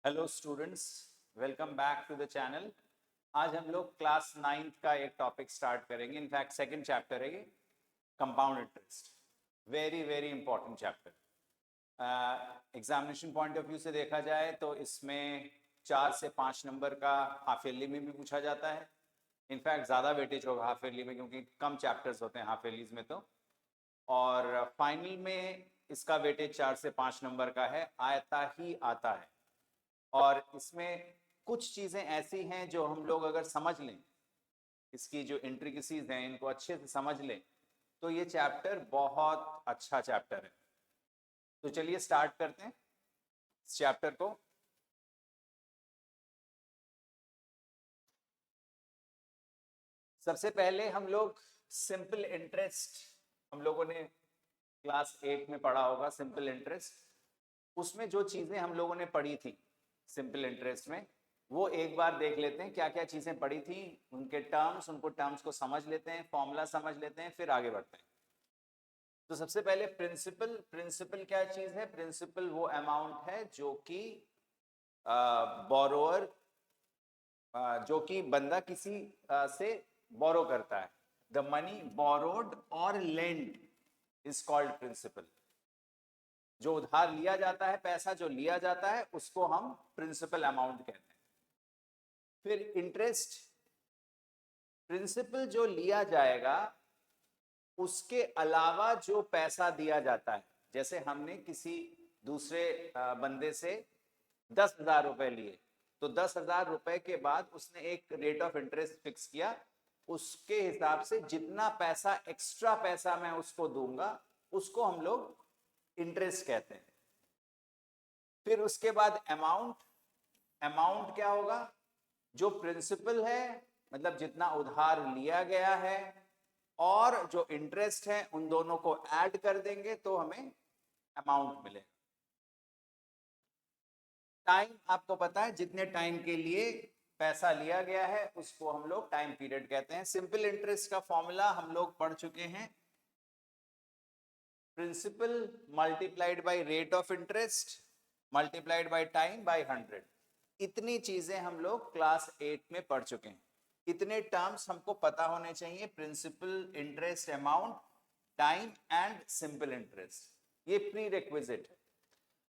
Hello students, welcome back to the channel. आज हम लोग क्लास 9th का एक टॉपिक स्टार्ट करेंगे। इनफैक्ट सेकंड चैप्टर है ये, compound interest. Very very important chapter. Examination point of view से देखा जाए तो इसमें 4 से 5 नंबर का हाफ ईयरली में भी पूछा जाता है। इनफैक्ट ज़्यादा वेटेज होगा हाफ ईयरली में, क्योंकि कम चैप्टर्स होते हैं हाफ ईयरलीज में तो। और फाइनल में इसका वेटेज 4 से 5 नंबर का है, आता ही आता है। और इसमें कुछ चीज़ें ऐसी हैं जो हम लोग अगर समझ लें, इसकी जो इंट्रिकसीज हैं इनको अच्छे से समझ लें, तो ये चैप्टर बहुत अच्छा चैप्टर है। तो चलिए स्टार्ट करते हैं इस चैप्टर को। सबसे पहले हम लोग सिंपल इंटरेस्ट, हम लोगों ने क्लास 8 में पढ़ा होगा सिंपल इंटरेस्ट। उसमें जो चीज़ें हम लोगों ने पढ़ी थी सिंपल इंटरेस्ट में, वो एक बार देख लेते हैं क्या क्या चीज़ें पढ़ी थी, उनके टर्म्स, उनको टर्म्स को समझ लेते हैं, फॉर्मूला समझ लेते हैं, फिर आगे बढ़ते हैं। तो सबसे पहले प्रिंसिपल। प्रिंसिपल क्या चीज़ है? प्रिंसिपल वो अमाउंट है जो कि बोरोअर, जो कि बंदा किसी से बोरो करता है। द मनी बोरोड और लेंड इज कॉल्ड प्रिंसिपल। जो उधार लिया जाता है, पैसा जो लिया जाता है, उसको हम प्रिंसिपल अमाउंट कहते हैं। फिर इंटरेस्ट, प्रिंसिपल जो लिया जाएगा उसके अलावा जो पैसा दिया जाता है। जैसे हमने किसी दूसरे बंदे से 10,000 रुपए लिए, तो 10,000 रुपए के बाद उसने एक रेट ऑफ इंटरेस्ट फिक्स किया, उसके हिसाब से जितना पैसा एक्स्ट्रा पैसा मैं उसको दूंगा उसको हम लोग इंटरेस्ट कहते हैं। फिर उसके बाद अमाउंट। अमाउंट क्या होगा? जो प्रिंसिपल है, मतलब जितना उधार लिया गया है, और जो इंटरेस्ट है, उन दोनों को ऐड कर देंगे तो हमें अमाउंट मिलेगा। टाइम, आपको पता है जितने टाइम के लिए पैसा लिया गया है उसको हम लोग टाइम पीरियड कहते हैं। सिंपल इंटरेस्ट का फॉर्मूला हम लोग पढ़ चुके हैं, principal multiplied by rate of interest multiplied by time by 100। इतनी चीजें हम लोग क्लास 8 में पढ़ चुके हैं। इतने टर्म्स हमको पता होने चाहिए, principal, interest, amount, time and simple interest. ये प्री रिक्विजिट है।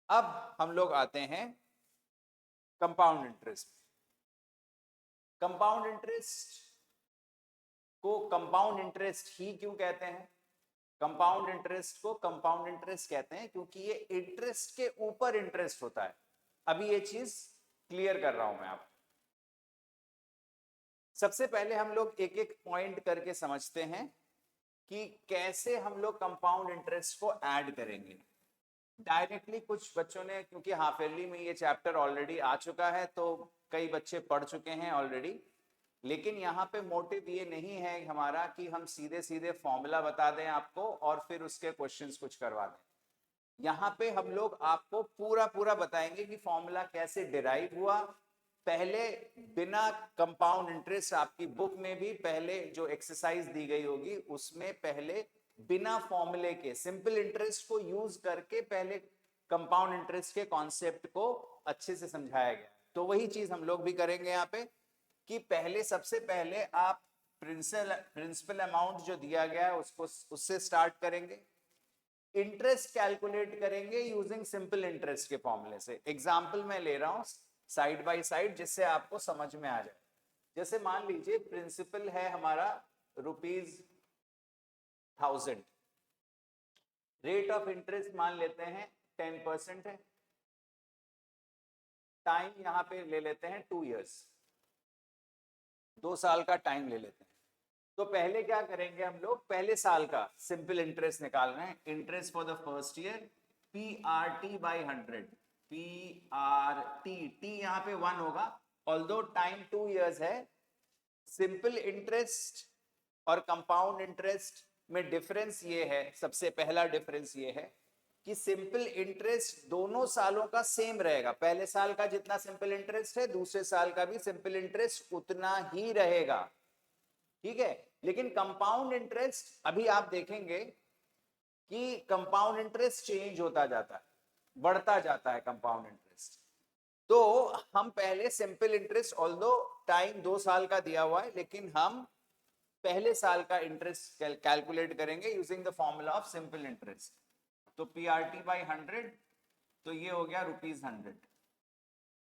अब हम लोग आते हैं कंपाउंड इंटरेस्ट। कंपाउंड इंटरेस्ट को कंपाउंड इंटरेस्ट ही क्यों कहते हैं? कंपाउंड इंटरेस्ट को कंपाउंड इंटरेस्ट कहते हैं क्योंकि ये इंटरेस्ट के ऊपर इंटरेस्ट होता है। अभी ये चीज क्लियर कर रहा हूं मैं आपको। सबसे पहले हम लोग एक एक पॉइंट करके समझते हैं कि कैसे हम लोग कंपाउंड इंटरेस्ट को ऐड करेंगे। डायरेक्टली कुछ बच्चों ने, क्योंकि हाफ ईयरली में ये चैप्टर ऑलरेडी आ चुका है तो कई बच्चे पढ़ चुके हैं ऑलरेडी, लेकिन यहाँ पे मोटिव ये नहीं है हमारा कि हम सीधे सीधे फॉर्मूला बता दें आपको और फिर उसके क्वेश्चंस कुछ करवा दें। यहाँ पे हम लोग आपको पूरा पूरा बताएंगे कि फॉर्मूला कैसे डिराइव हुआ। पहले बिना कंपाउंड इंटरेस्ट, आपकी बुक में भी पहले जो एक्सरसाइज दी गई होगी उसमें पहले बिना फॉर्मूले के सिंपल इंटरेस्ट को यूज करके पहले कंपाउंड इंटरेस्ट के कॉन्सेप्ट को अच्छे से समझाया गया। तो वही चीज हम लोग भी करेंगे यहाँ पे कि पहले, सबसे पहले आप प्रिंसिपल अमाउंट जो दिया गया है उसको, उससे स्टार्ट करेंगे। इंटरेस्ट कैलकुलेट करेंगे यूजिंग सिंपल इंटरेस्ट के फॉर्मूले से। एग्जांपल मैं ले रहा हूं साइड बाय साइड जिससे आपको समझ में आ जाए। जैसे मान लीजिए प्रिंसिपल है हमारा ₹1000, रेट ऑफ इंटरेस्ट मान लेते हैं 10% है, टाइम यहां पे ले लेते हैं 2 years, 2 साल का टाइम ले लेते हैं। तो पहले क्या करेंगे हम लोग? पहले साल का सिंपल इंटरेस्ट निकालना है। Interest for the first year, PRT by 100। PRT, T यहाँ पे 1 होगा, ऑल्दो टाइम 2 years है। सिंपल इंटरेस्ट और कंपाउंड इंटरेस्ट में डिफरेंस ये है, सबसे पहला डिफरेंस ये है कि सिंपल इंटरेस्ट दोनों सालों का सेम रहेगा। पहले साल का जितना सिंपल इंटरेस्ट है, दूसरे साल का भी सिंपल इंटरेस्ट उतना ही रहेगा, ठीक है। लेकिन कंपाउंड इंटरेस्ट, अभी आप देखेंगे कि कंपाउंड इंटरेस्ट चेंज होता जाता है, बढ़ता जाता है कंपाउंड इंटरेस्ट। तो हम पहले सिंपल इंटरेस्ट, ऑल्दो टाइम 2 साल का दिया हुआ है, लेकिन हम पहले साल का इंटरेस्ट कैलकुलेट करेंगे using the formula of simple interest. तो पीआरटी बाई 100, तो ये हो गया ₹100।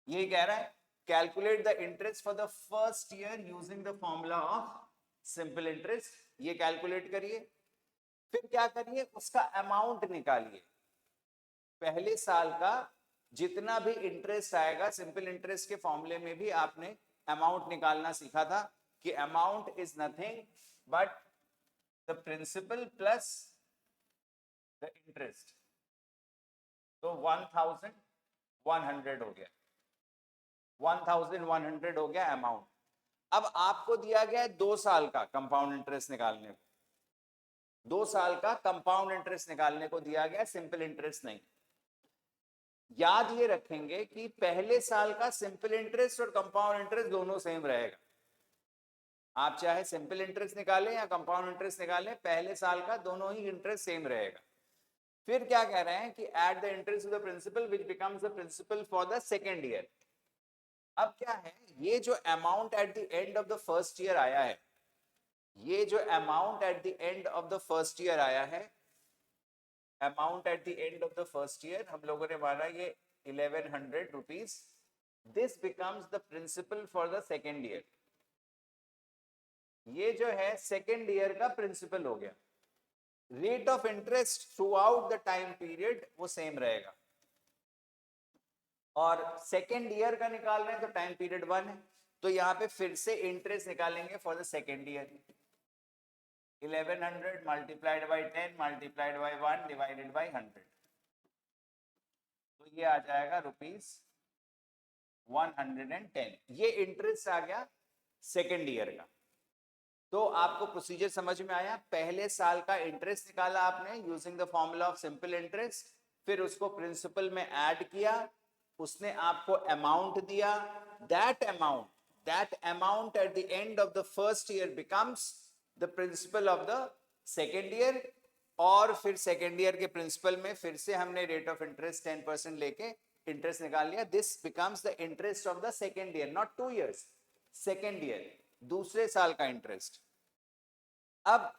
ये कह रहा है calculate the interest for the first year using the formula of simple interest. ये कैलकुलेट करिए, फिर क्या करिए, उसका अमाउंट निकालिए। पहले साल का जितना भी इंटरेस्ट आएगा, सिंपल इंटरेस्ट के फॉर्मूले में भी आपने अमाउंट निकालना सीखा था कि amount is nothing but the principal plus the interest. तो 1100 हो गया, 1100 हो गया अमाउंट। अब आपको दिया गया है 2 साल का कंपाउंड इंटरेस्ट निकालने को, 2 साल का कंपाउंड इंटरेस्ट निकालने को दिया गया, सिंपल इंटरेस्ट नहीं। याद ये रखेंगे कि पहले साल का सिंपल इंटरेस्ट और कंपाउंड इंटरेस्ट दोनों सेम रहेगा। आप चाहे सिंपल इंटरेस्ट निकालें या कंपाउंड इंटरेस्ट निकालें, पहले साल का दोनों ही इंटरेस्ट सेम रहेगा। फिर क्या कह रहे हैं कि at the interest of the principal which becomes the principal for the second year. अब क्या है, ये जो amount at the end of the first year आया है, ये जो amount at the end of the first year आया है, amount at the end of the first year हम लोगों ने माना ये 1100 rupees, this becomes the principal for the second year. ये जो है सेकेंड ईयर का प्रिंसिपल हो गया। Rate of interest through out the time period वो सेम रहेगा, और सेकेंड ईयर का निकाल रहे हैं तो टाइम पीरियड 1 है, तो यहाँ पे फिर से इंटरेस्ट निकालेंगे for the second year. 1100 multiplied by 10 multiplied by 1 divided by 100, तो ये आ जाएगा ₹110। ये इंटरेस्ट आ गया सेकेंड ईयर का। तो आपको प्रोसीजर समझ में आया, पहले साल का इंटरेस्ट निकाला आपने using the formula of simple interest, फिर उसको प्रिंसिपल में ऐड किया, उसने आपको अमाउंट दिया, that amount at the end of the first year becomes the principal of the second year, और फिर सेकेंड ईयर के प्रिंसिपल में फिर से हमने रेट ऑफ इंटरेस्ट 10% लेके इंटरेस्ट निकाल लिया। This becomes the interest of the second year, not 2 years, second year, दूसरे साल का इंटरेस्ट। अब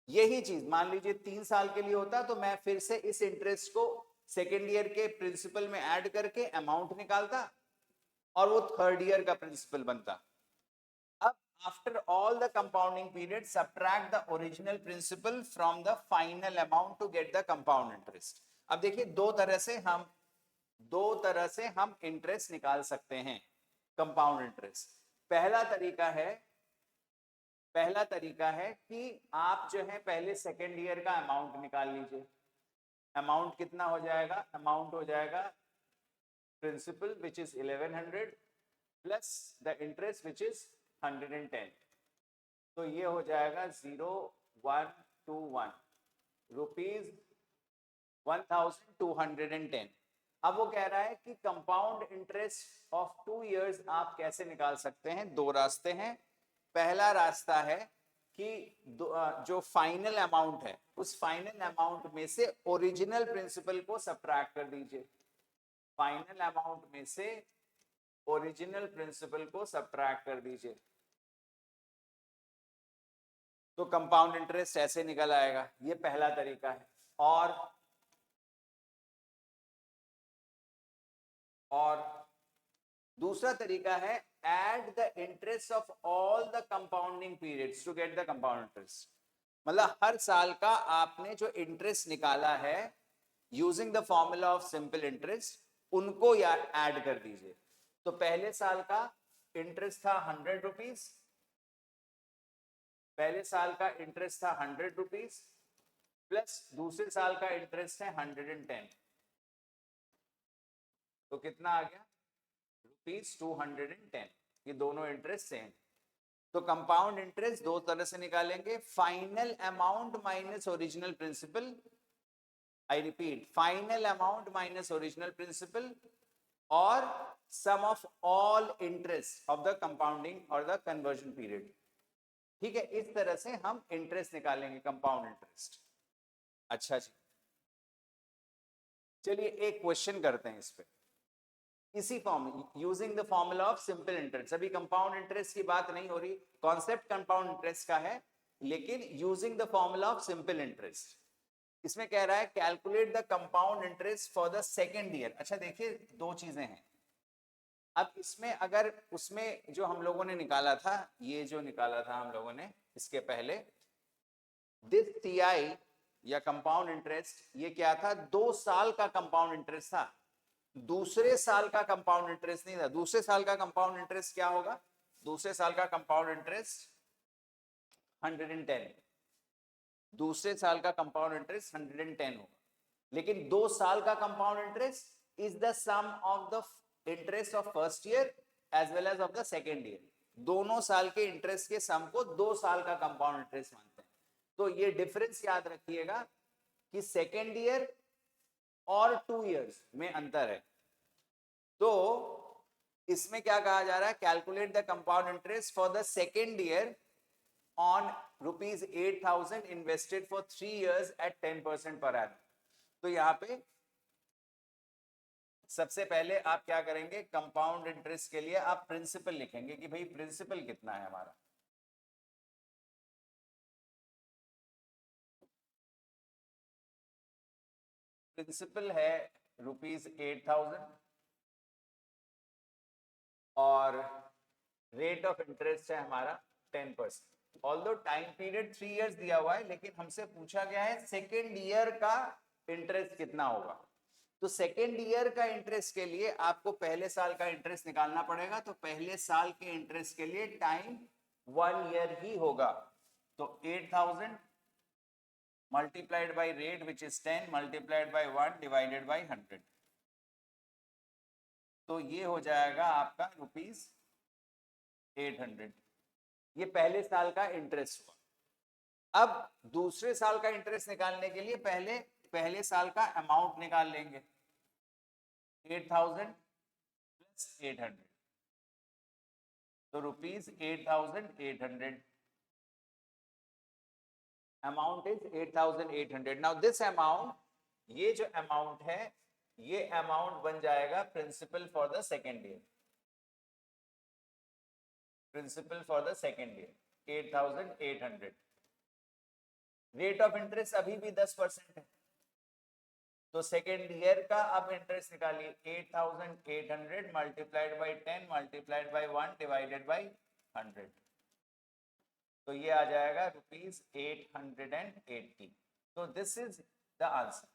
यही चीज मान लीजिए 3 साल के लिए होता, तो मैं फिर से इस इंटरेस्ट को सेकेंड ईयर के प्रिंसिपल में ऐड करके अमाउंट निकालता और वो थर्ड ईयर का प्रिंसिपल बनता। अब after all the compounding period subtract the original principal from the final amount to get the compound interest. अब देखिए दो तरह से हम इंटरेस्ट निकाल सकते हैं कंपाउंड इंटरेस्ट। पहला तरीका है कि आप जो है पहले सेकेंड ईयर का अमाउंट निकाल लीजिए। अमाउंट कितना हो जाएगा, अमाउंट हो जाएगा principal which is 1100 plus the interest which is 110, तो ये हो जाएगा 0121 रुपीज 1210। अब वो कह रहा है कि कंपाउंड इंटरेस्ट ऑफ 2 years आप कैसे निकाल सकते हैं। दो रास्ते हैं। पहला रास्ता है कि जो फाइनल अमाउंट है उस फाइनल अमाउंट में से ओरिजिनल प्रिंसिपल को सब्ट्रैक्ट कर दीजिए। फाइनल अमाउंट में से ओरिजिनल प्रिंसिपल को सब्ट्रैक्ट कर दीजिए, तो कंपाउंड इंटरेस्ट ऐसे निकल आएगा। ये पहला तरीका है। और दूसरा तरीका है add the interest of all the compounding periods to get the compound interest। मतलब हर साल का आपने जो इंटरेस्ट निकाला है using the formula of simple interest, उनको यार ऐड कर दीजिए। तो पहले साल का इंटरेस्ट था 100 रुपीज, पहले साल का इंटरेस्ट था 100 रुपीज प्लस दूसरे साल का इंटरेस्ट है 110, तो कितना आ गया ₹210। ये दोनों इंटरेस्ट सेम। तो कंपाउंड इंटरेस्ट दो तरह से निकालेंगे, final amount minus original principal. I repeat, final amount minus original principal और sum of all interest of the compounding और द कन्वर्जन पीरियड। ठीक है, इस तरह से हम इंटरेस्ट निकालेंगे, कंपाउंड इंटरेस्ट। अच्छा जी, चलिए एक क्वेश्चन करते हैं इस पे। इसी form, using the formula of simple interest. अभी कंपाउंड इंटरेस्ट की बात नहीं हो रही, कॉन्सेप्ट कंपाउंड इंटरेस्ट का है, लेकिन using the formula of simple interest. इसमें कह रहा है calculate the compound interest for the second year. अच्छा देखिए, दो चीजें हैं। अब इसमें अगर उसमें जो हम लोगों ने निकाला था, ये जो निकाला था हम लोगों ने इसके पहले, दिस टीआई या कंपाउंड इंटरेस्ट, ये क्या था? 2 साल का कंपाउंड इंटरेस्ट था, दूसरे साल का कंपाउंड इंटरेस्ट नहीं था। दूसरे साल का कंपाउंड इंटरेस्ट क्या होगा? दूसरे साल का कंपाउंड इंटरेस्ट 110, दूसरे साल का कंपाउंड इंटरेस्ट 110 होगा। लेकिन 2 साल का compound interest is the sum of the interest of first year as well as of the second year. दोनों साल के इंटरेस्ट के सम को 2 साल का कंपाउंड इंटरेस्ट मानते हैं। तो ये डिफरेंस याद रखिएगा कि सेकेंड ईयर और 2 इयर्स में अंतर है। तो इसमें क्या कहा जा रहा है? Calculate the compound interest for the second year on rupees 8,000 invested for 3 years at 10% per annum। तो यहां पे सबसे पहले आप क्या करेंगे? कंपाउंड इंटरेस्ट के लिए आप प्रिंसिपल लिखेंगे कि भाई प्रिंसिपल कितना है हमारा। प्रिंसिपल है ₹8,000 और रेट ऑफ इंटरेस्ट है हमारा 10%। ऑल्दो टाइम पीरियड 3 इयर्स दिया हुआ है, लेकिन हमसे पूछा गया है सेकेंड ईयर का इंटरेस्ट कितना होगा। तो सेकेंड ईयर का इंटरेस्ट के लिए आपको पहले साल का इंटरेस्ट निकालना पड़ेगा। तो पहले साल के इंटरेस्ट के लिए टाइम 1 ईयर ही होगा। तो 8,000 multiplied by rate which is 10 multiplied by 1 divided by 100, तो ये हो जाएगा आपका ₹800। ये पहले साल का इंटरेस्ट हुआ। अब दूसरे साल का इंटरेस्ट निकालने के लिए पहले साल का अमाउंट निकाल लेंगे, 8,000 प्लस 800, तो ₹8,800। Amount is 8,800। Now this amount, ये जो अमाउंट है, ये अमाउंट बन जाएगा principal for the second year. Principal for the second year 8,800। Rate of interest अभी भी 10% है, तो सेकेंड ईयर का अब इंटरेस्ट निकालिए। 8,800 multiplied by 10 multiplied by 1 divided by 100, तो ये आ जाएगा ₹880। तो this is the answer.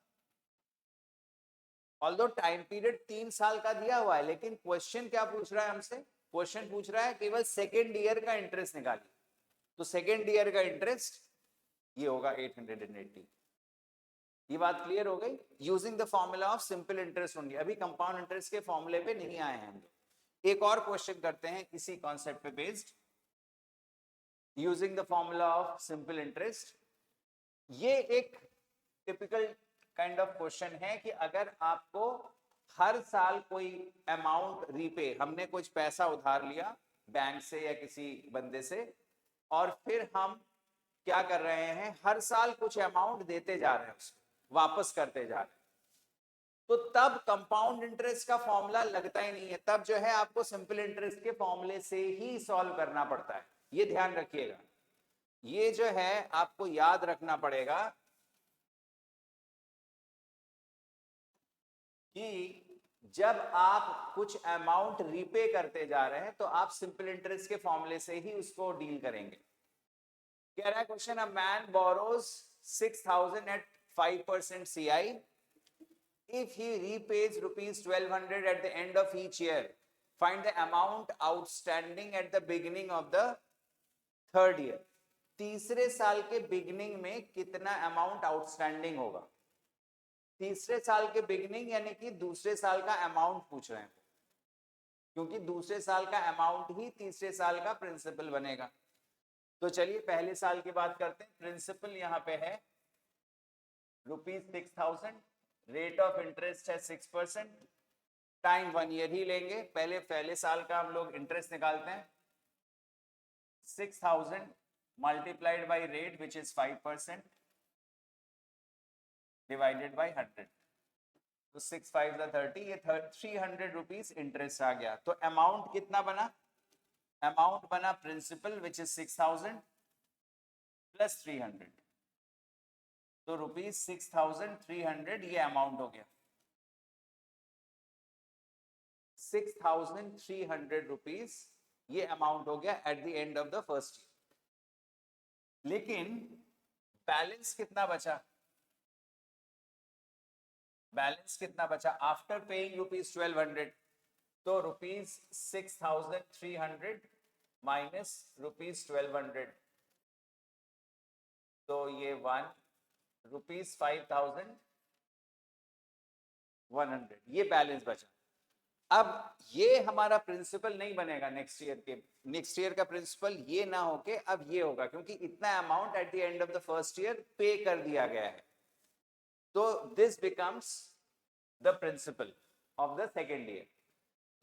Although time period 3 साल का दिया हुआ है, लेकिन क्वेश्चन क्या पूछ रहा है हमसे? क्वेश्चन पूछ रहा है केवल सेकेंड ईयर का इंटरेस्ट निकालिए। तो सेकेंड ईयर का इंटरेस्ट ये होगा 880। ये बात क्लियर हो गई? Using the formula of simple interest only. अभी कंपाउंड इंटरेस्ट के फॉर्मूले पे नहीं आए हैं हम लोग। एक और क्वेश्चन करते हैं इसी कॉन्सेप्ट पे based, using the formula of simple interest. ये एक टिपिकल काइंड ऑफ क्वेश्चन है कि अगर आपको हर साल कोई अमाउंट रीपे, हमने कुछ पैसा उधार लिया बैंक से या किसी बंदे से, और फिर हम क्या कर रहे हैं? हर साल कुछ अमाउंट देते जा रहे हैं, उसको वापस करते जा रहे हैं, तो तब कंपाउंड इंटरेस्ट का फॉर्मूला लगता ही नहीं है। तब जो है आपको सिंपल इंटरेस्ट के फॉर्मूले से ही सॉल्व करना पड़ता है। ये ध्यान रखिएगा, ये जो है आपको याद रखना पड़ेगा कि जब आप कुछ अमाउंट रीपे करते जा रहे हैं तो आप सिंपल इंटरेस्ट के फॉर्मूले से ही उसको डील करेंगे। कह रहा है question, a man borrows 6,000 at 5% CI. If he repays ₹1,200 at the end of each year, find the amount outstanding at the beginning of the third year. तीसरे साल के बिगिनिंग में कितना अमाउंट आउटस्टैंडिंग होगा? तीसरे साल के बिगिनिंग यानी कि दूसरे साल का अमाउंट पूछ रहे हैं, क्योंकि दूसरे साल का अमाउंट ही तीसरे साल का प्रिंसिपल बनेगा। तो चलिए पहले साल की बात करते हैं। प्रिंसिपल यहाँ पे है ₹6,000, रेट ऑफ इंटरेस्ट है 6%, टाइम 1 ईयर ही लेंगे। पहले साल का हम लोग इंटरेस्ट निकालते हैं। 6,000 multiplied by rate which is 5% divided by 100, तो 6 5 30, ये 300 रुपीज इंटरेस्ट आ गया। तो अमाउंट कितना बना? अमाउंट बना प्रिंसिपल विच इज 6000 प्लस 300, तो रुपीज 6300 ये अमाउंट हो गया। 6300 रुपीज ये अमाउंट हो गया eight the end of the first year. लेकिन बैलेंस कितना बचा? बैलेंस कितना बचा आफ्टर पेइंग रुपीज 1200? तो रुपीज 6300 माइनस रुपीज 1200, तो ये 1 रुपीज 5100 ये बैलेंस बचा। अब ये हमारा प्रिंसिपल नहीं बनेगा नेक्स्ट ईयर के, नेक्स्ट ईयर का प्रिंसिपल ये ना होके अब ये होगा, क्योंकि इतना amount at the end of the first year pay कर दिया गया है। तो this becomes the principal of the second year.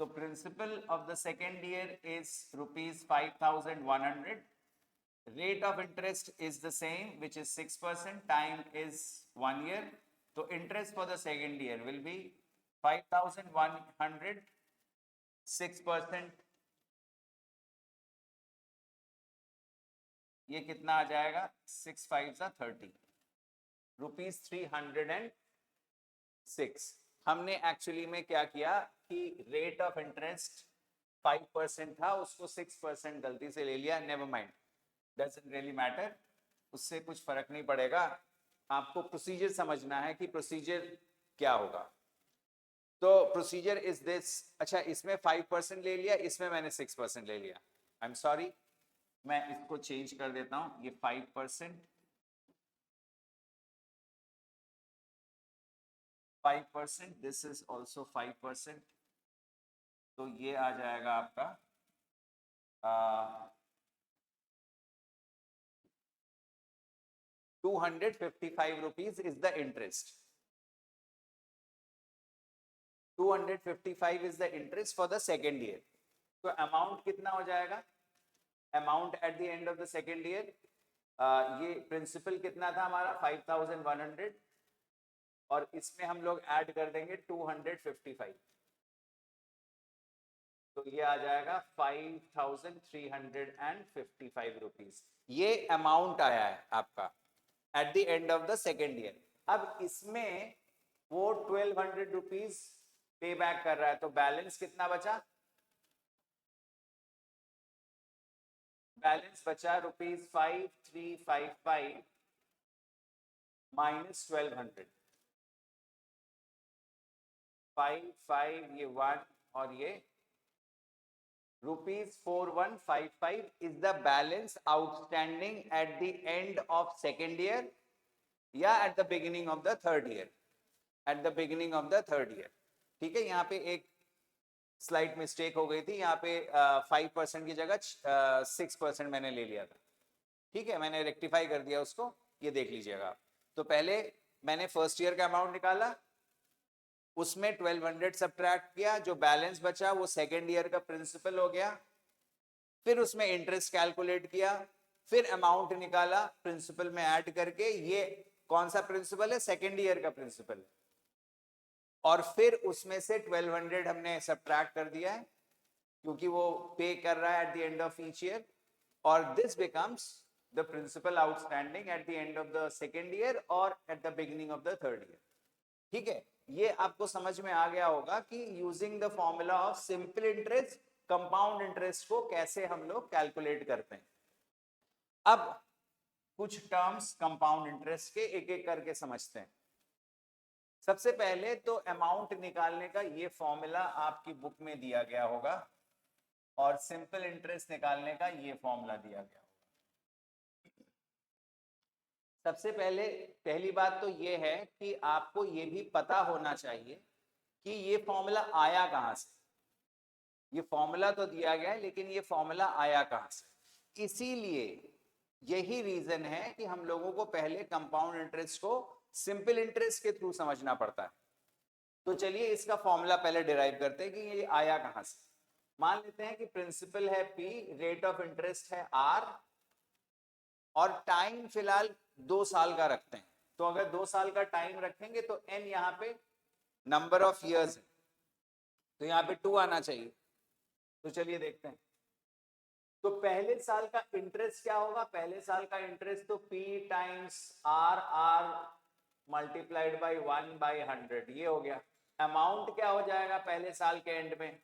तो principal of the second year is rupees 5100, rate of interest is the same which is 6%, time is 1 year, so interest for the second year will be 5100, 6%, ये कितना आ जाएगा? 6 5 30, rupees 306। हमने actually में क्या किया कि rate of interest 5% था, उसको 6% गलती से ले लिया, never mind, doesn't really matter, उससे कुछ फर्क नहीं पड़ेगा। आपको प्रोसीजर समझना है कि प्रोसीजर क्या होगा। तो प्रोसीजर इज दिस। अच्छा, इसमें 5% ले लिया, इसमें मैंने 6% ले लिया। आई एम सॉरी, मैं इसको चेंज कर देता हूं, ये 5%, 5%, दिस इज ऑल्सो 5%, तो ये आ जाएगा आपका 255 rupees is the interest. 255 is the interest for the second year. तो अमाउंट कितना हो जाएगा? Amount at the end of the second year, ये प्रिंसिपल कितना था हमारा? 5100, और इसमें हम लोग ऐड कर देंगे 255, तो ये आ जाएगा 5355 रुपीज। ये अमाउंट आया है आपका eight the end of the second year. अब इसमें वो 1200 रुपीज पे बैक कर रहा है, तो बैलेंस कितना बचा? बैलेंस बचा रुपीज 5355 माइनस 1200, 55 ये 1 और ये rupees 4155 is the balance outstanding at the end of second year या at the beginning of the third year, at the beginning of the third year। ठीक है, यहाँ पे एक स्लाइड मिस्टेक हो गई थी, यहाँ पे 5% की जगह 6% मैंने ले लिया था। ठीक है, मैंने रेक्टिफाई कर दिया उसको, ये देख लीजिएगा। तो पहले मैंने फर्स्ट ईयर का अमाउंट निकाला, उसमें 1200 सब्ट्रैक्ट किया, जो बैलेंस बचा वो सेकेंड ईयर का प्रिंसिपल हो गया, फिर उसमें इंटरेस्ट कैलकुलेट किया, फिर अमाउंट निकाला प्रिंसिपल में ऐड करके, ये कौन सा प्रिंसिपल है? सेकेंड ईयर का प्रिंसिपल, और फिर उसमें से 1200 हमने सब्ट्रैक्ट कर दिया है क्योंकि वो पे कर रहा है at the end of each year, और this becomes the principal outstanding at the end of the second year और at the beginning of the third year. ठीक है, ये आपको समझ में आ गया होगा कि using the formula of simple interest compound interest को कैसे हम लोग कैलकुलेट करते हैं। अब कुछ टर्म्स कंपाउंड इंटरेस्ट के एक एक करके समझते हैं। सबसे पहले तो अमाउंट निकालने का ये फॉर्मूला आपकी बुक में दिया गया होगा, और सिंपल इंटरेस्ट निकालने का ये फॉर्मूला दिया गया होगा। सबसे पहले पहली बात तो ये है कि आपको ये भी पता होना चाहिए कि ये फॉर्मूला आया कहां से। ये फॉर्मूला तो दिया गया है, लेकिन ये फॉर्मूला आया कहां से? इसीलिए यही रीजन है कि हम लोगों को पहले कंपाउंड इंटरेस्ट को सिंपल इंटरेस्ट के थ्रू समझना पड़ता है। तो चलिए इसका फॉर्मूला पहले डिराइव करते हैं कि ये आया कहां से। मान लेते हैं कि प्रिंसिपल है P, रेट ऑफ इंटरेस्ट है R, और टाइम फिलहाल 2 साल का रखते हैं। तो अगर 2 साल का टाइम रखेंगे तो n यहाँ पे नंबर ऑफ ईयर्स है, तो यहाँ पे 2 आना चाहिए। तो चलिए देखते हैं। तो पहले साल का इंटरेस्ट क्या होगा? पहले साल का इंटरेस्ट तो P times R multiplied by 1/100, ये हो गया। अमाउंट क्या हो जाएगा पहले साल के एंड में?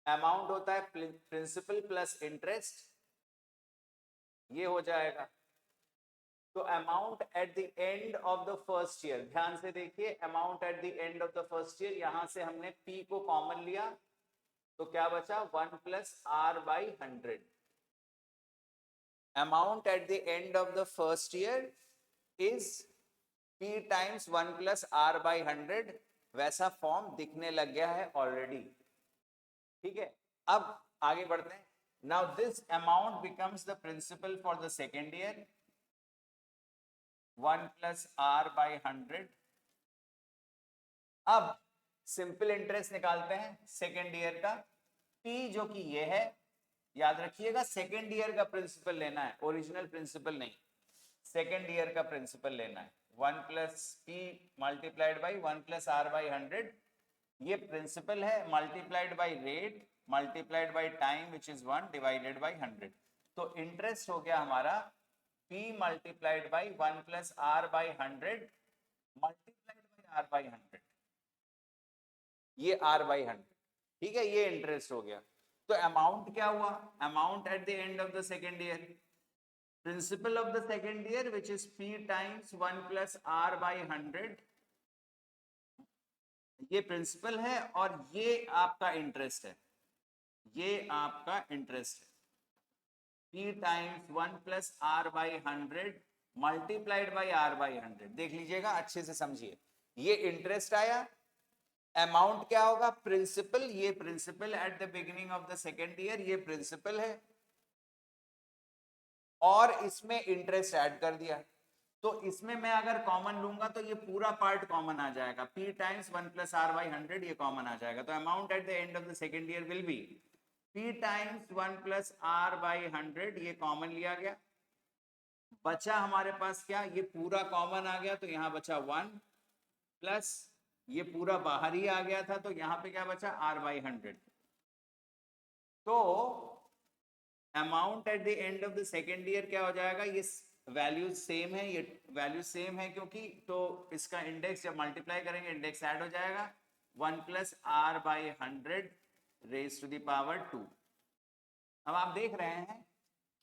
अमाउंट होता है प्रिंसिपल प्लस इंटरेस्ट, ये हो जाएगा। तो amount at the end of the first year, ध्यान से देखिए, amount at the end of the first year, यहां से हमने P को कॉमन लिया तो क्या बचा? 1 plus R/100। Amount at the end of the first year is P times 1 plus R/100। वैसा फॉर्म दिखने लग गया है ऑलरेडी, ठीक है। अब आगे बढ़ते हैं। Now this amount becomes the principal for the second year, 1 plus R/100। अब सिंपल इंटरेस्ट निकालते हैं सेकेंड ईयर का। P जो कि ये है, याद रखिएगा सेकेंड ईयर का प्रिंसिपल लेना है, ओरिजिनल प्रिंसिपल नहीं, सेकेंड ईयर का प्रिंसिपल लेना है। 1 plus P multiplied by 1 plus R/100, ये प्रिंसिपल है, multiplied by rate multiplied by time which is 1 divided by 100। तो इंटरेस्ट हो गया हमारा P multiplied by 1 plus R/100 multiplied by R/100, ये R/100, ठीक है, ये इंटरेस्ट हो गया। तो अमाउंट क्या हुआ? Amount at the end of the second year, principal of the second year which is P times 1 plus R/100, ये प्रिंसिपल है और ये आपका इंटरेस्ट है, ये आपका इंटरेस्ट है। P times 1 plus R/100 multiplied by R/100, देख लीजिएगा अच्छे से समझिए, ये इंटरेस्ट आया। अमाउंट क्या होगा? प्रिंसिपल, ये principal at the beginning of the second year, ये प्रिंसिपल है और इसमें इंटरेस्ट ऐड कर दिया। तो इसमें मैं अगर कॉमन लूंगा तो ये पूरा पार्ट कॉमन आ जाएगा, P टाइम्स 1 प्लस R/100 ये कॉमन आ जाएगा। तो amount at the end of the second year will be P times 1 plus R/100, ये कॉमन लिया गया। बचा हमारे पास क्या? ये पूरा कॉमन आ गया तो यहाँ बचा 1 प्लस ये पूरा बाहर ही आ गया था तो यहाँ पे क्या बचा? R/100। तो amount at the end of the second year क्या हो जाएगा? ये वैल्यूज सेम है, ये वैल्यू सेम है क्योंकि, तो इसका इंडेक्स जब मल्टीप्लाई करेंगे इंडेक्स ऐड हो जाएगा, 1 plus R/100 raise to the power 2। अब आप देख रहे हैं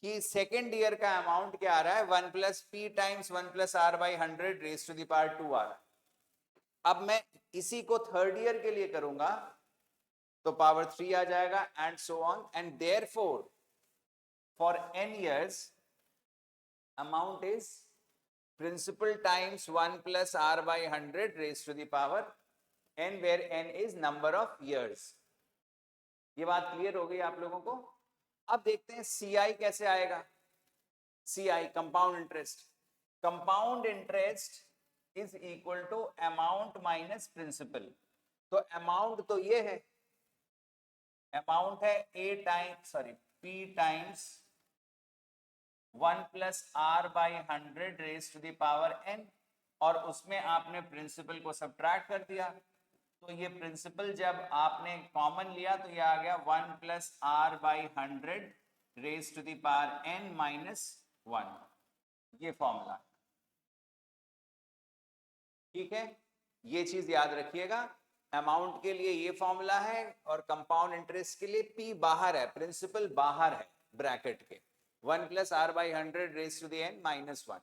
कि सेकेंड ईयर का अमाउंट क्या आ रहा है? 1 plus P times 1 plus R/100 raise to the power 2 आ रहा है। अब मैं इसी को थर्ड ईयर के लिए करूंगा तो पावर 3 आ जाएगा and so on, and therefore for n years amount is principal times 1 plus R/100 raised to the power n, where n is number of years। ये बात क्लियर हो गई आप लोगों को? अब देखते हैं CI कैसे आएगा। CI compound interest, compound interest is equal to amount minus principal. तो अमाउंट तो ये है, अमाउंट है P times 1 plus R/100 raise to the power n, और उसमें आपने प्रिंसिपल को सब्ट्रैक्ट कर दिया। तो ये प्रिंसिपल जब आपने कॉमन लिया तो ये आ गया 1 plus R/100 raise to the power n minus 1, ये फॉर्मूला, ठीक है। ये चीज याद रखिएगा, अमाउंट के लिए ये फॉर्मूला है और कंपाउंड इंटरेस्ट के लिए P बाहर है, प्रिंसिपल बाहर है ब्रैकेट के, 1 plus R/100 raise to the n minus 1।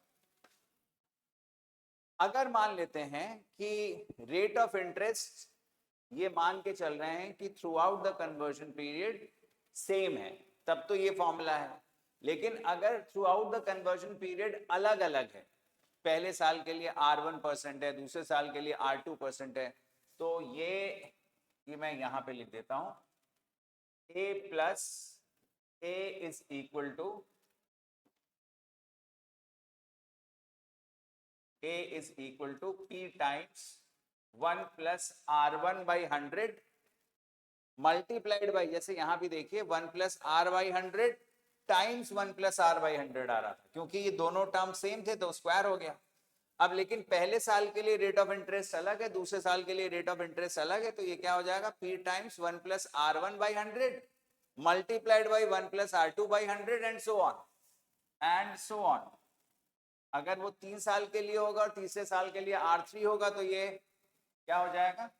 अगर मान लेते हैं कि रेट ऑफ इंटरेस्ट ये मान के चल रहे हैं कि through out the conversion period same है, तब तो ये फॉर्मूला है। लेकिन अगर through out the conversion period अलग अलग है, पहले साल के लिए R1% है, दूसरे साल के लिए R2% है, तो ये मैं यहां पे लिख देता हूं, A plus A is equal to A is equal to P times 1 plus R1/100 multiplied by, जैसे यहां भी देखिए 1 plus R/100 times 1 plus R/100 आ रहा था, क्योंकि ये दोनों टर्म सेम थे तो स्क्वायर हो गया। अब लेकिन पहले साल के लिए रेट ऑफ इंटरेस्ट अलग है, दूसरे साल के लिए रेट ऑफ इंटरेस्ट अलग है, तो ये क्या हो जाएगा, P times 1 plus R1/100 multiplied by 1 plus R2/100 and so on and so on. अगर वो 3 साल के लिए होगा और तीसरे साल के लिए R3 होगा तो ये क्या हो जाएगा,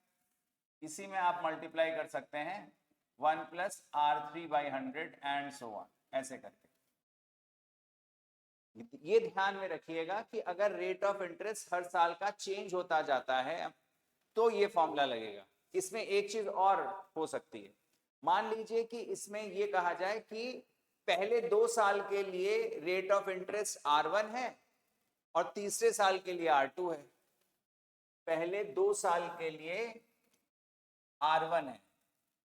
इसी में आप मल्टीप्लाई कर सकते हैं 1 plus R3/100 and so on, ऐसे करके। ये ध्यान में रखिएगा कि अगर रेट ऑफ इंटरेस्ट हर साल का चेंज होता जाता है तो ये फॉर्मूला लगेगा। इसमें एक चीज और हो सकती है, मान लीजिए कि इसमें ये कहा जाए कि पहले 2 साल के लिए रेट ऑफ इंटरेस्ट R1 है और तीसरे साल के लिए R2 है। पहले 2 साल के लिए R1 है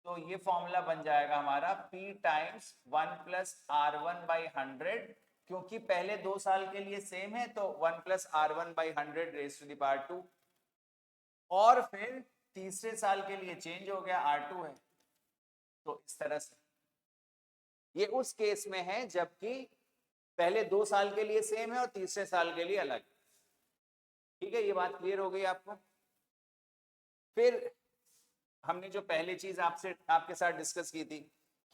तो ये फॉर्मूला बन जाएगा हमारा P टाइम्स 1 प्लस R1/100, क्योंकि पहले 2 साल के लिए सेम है तो 1 plus R1/100 raise to the power 2, और फिर तीसरे साल के लिए चेंज हो गया R2 है, तो इस तरह से ये उस केस में है जबकि पहले 2 साल के लिए सेम है और तीसरे साल के लिए अलग। ठीक है, ये बात क्लियर हो गई आपको। फिर हमने जो पहले चीज आपके साथ डिस्कस की थी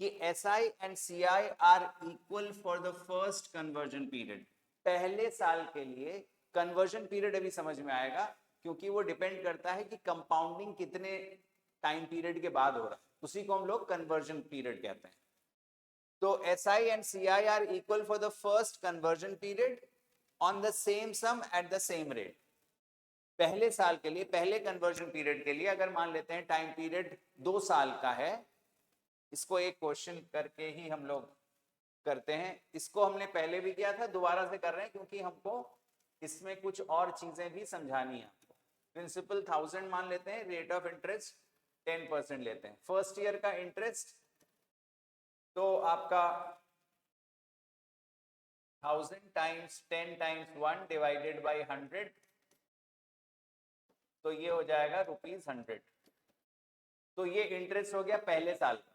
कि SI and CI are equal for the first conversion period. पहले साल के लिए कन्वर्जन पीरियड अभी समझ में आएगा, क्योंकि वो डिपेंड करता है कि कंपाउंडिंग कितने टाइम पीरियड के बाद हो रहा है, उसी को हम लोग कन्वर्जन पीरियड कहते हैं। तो SI and CI are equal for the first conversion period on the same sum at the same rate. पहले साल के लिए, पहले कन्वर्जन पीरियड के लिए अगर मान लेते हैं टाइम पीरियड 2 साल का है, इसको एक क्वेश्चन करके ही हम लोग करते हैं, इसको हमने पहले भी किया था, दोबारा से कर रहे हैं क्योंकि हमको इसमें कुछ और चीजें भी समझानी है। प्रिंसिपल 1000 मान लेते हैं, रेट ऑफ इंटरेस्ट 10% लेते हैं। फर्स्ट ईयर का इंटरेस्ट तो आपका 1000 टाइम्स 10 टाइम्स 1 डिवाइडेड बाई 100, तो ये हो जाएगा ₹100। तो ये इंटरेस्ट हो गया पहले साल का।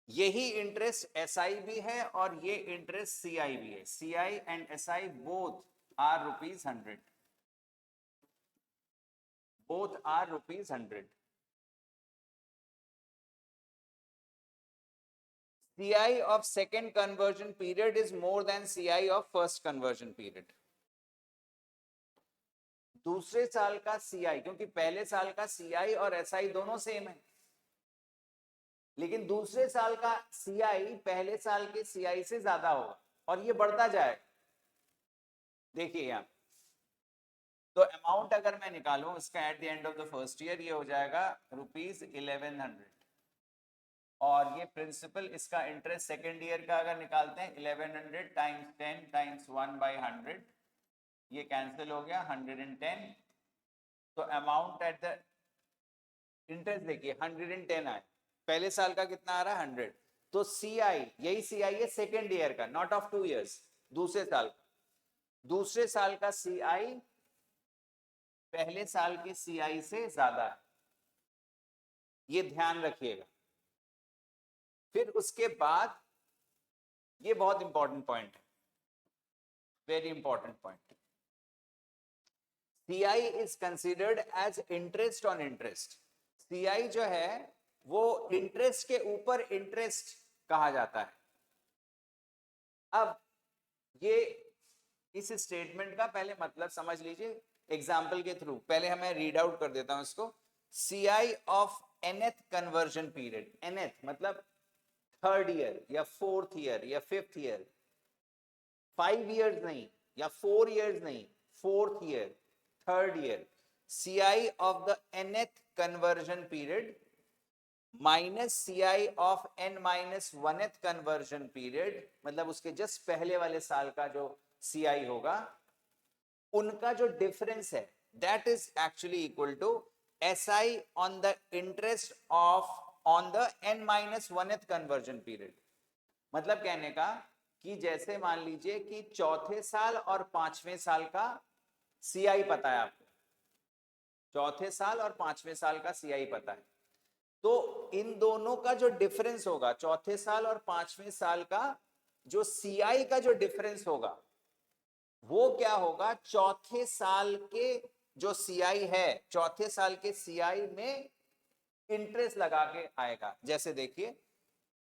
यही इंटरेस्ट SI भी है और ये इंटरेस्ट CI भी है। CI and SI both are ₹100, both are ₹100। CI of second conversion period is more than CI of first conversion period। दूसरे साल का CI, क्योंकि पहले साल का CI और SI दोनों सेम है, लेकिन दूसरे साल का CI पहले साल के CI से ज्यादा होगा और ये बढ़ता जाएगा। देखिए यहाँ तो अमाउंट अगर मैं निकालूं इसका eight the end of the first year, ये हो जाएगा ₹1100, और ये प्रिंसिपल इसका इंटरेस्ट सेकेंड ईयर का अगर निकालते हैं 1100 टाइम्स 10 टाइम्स 1/100, ये कैंसिल हो गया 110। तो अमाउंट एट द इंटरेस्ट देखिए 110 आए, पहले साल का कितना आ रहा है 100। तो CI, यही CI है सेकेंड ईयर का, नॉट ऑफ 2 इयर्स, दूसरे साल का। दूसरे साल का CI पहले साल के CI से ज्यादा है, ये ध्यान रखिएगा। फिर उसके बाद ये बहुत इंपॉर्टेंट पॉइंट है, very important point, CI is considered as interest on interest. CI जो है वो इंटरेस्ट के ऊपर इंटरेस्ट कहा जाता है। अब ये इस स्टेटमेंट का पहले मतलब समझ लीजिए एग्जाम्पल के थ्रू, पहले हमें रीड आउट कर देता हूं इसको। CI of nth conversion period, nth मतलब थर्ड ईयर या फोर्थ ईयर या फिफ्थ ईयर, 5 इयर्स नहीं या 4 इयर्स नहीं, fourth year third year, CI of the nth conversion period minus CI of n-1th conversion period, मतलब उसके जस्ट पहले वाले साल का जो CI होगा, उनका जो डिफरेंस है that is actually equal to SI on the interest of on the n-1th conversion period. मतलब कहने का कि जैसे मान लीजिए कि चौथे साल और पांचवें साल का CI पता है आपको, चौथे साल और पांचवें साल का CI पता है, तो इन दोनों का जो डिफरेंस होगा, चौथे साल और पांचवें साल का जो CI का जो डिफरेंस होगा, वो क्या होगा, चौथे साल के जो सीआई है, चौथे साल के सीआई में इंटरेस्ट लगा के आएगा। जैसे देखिए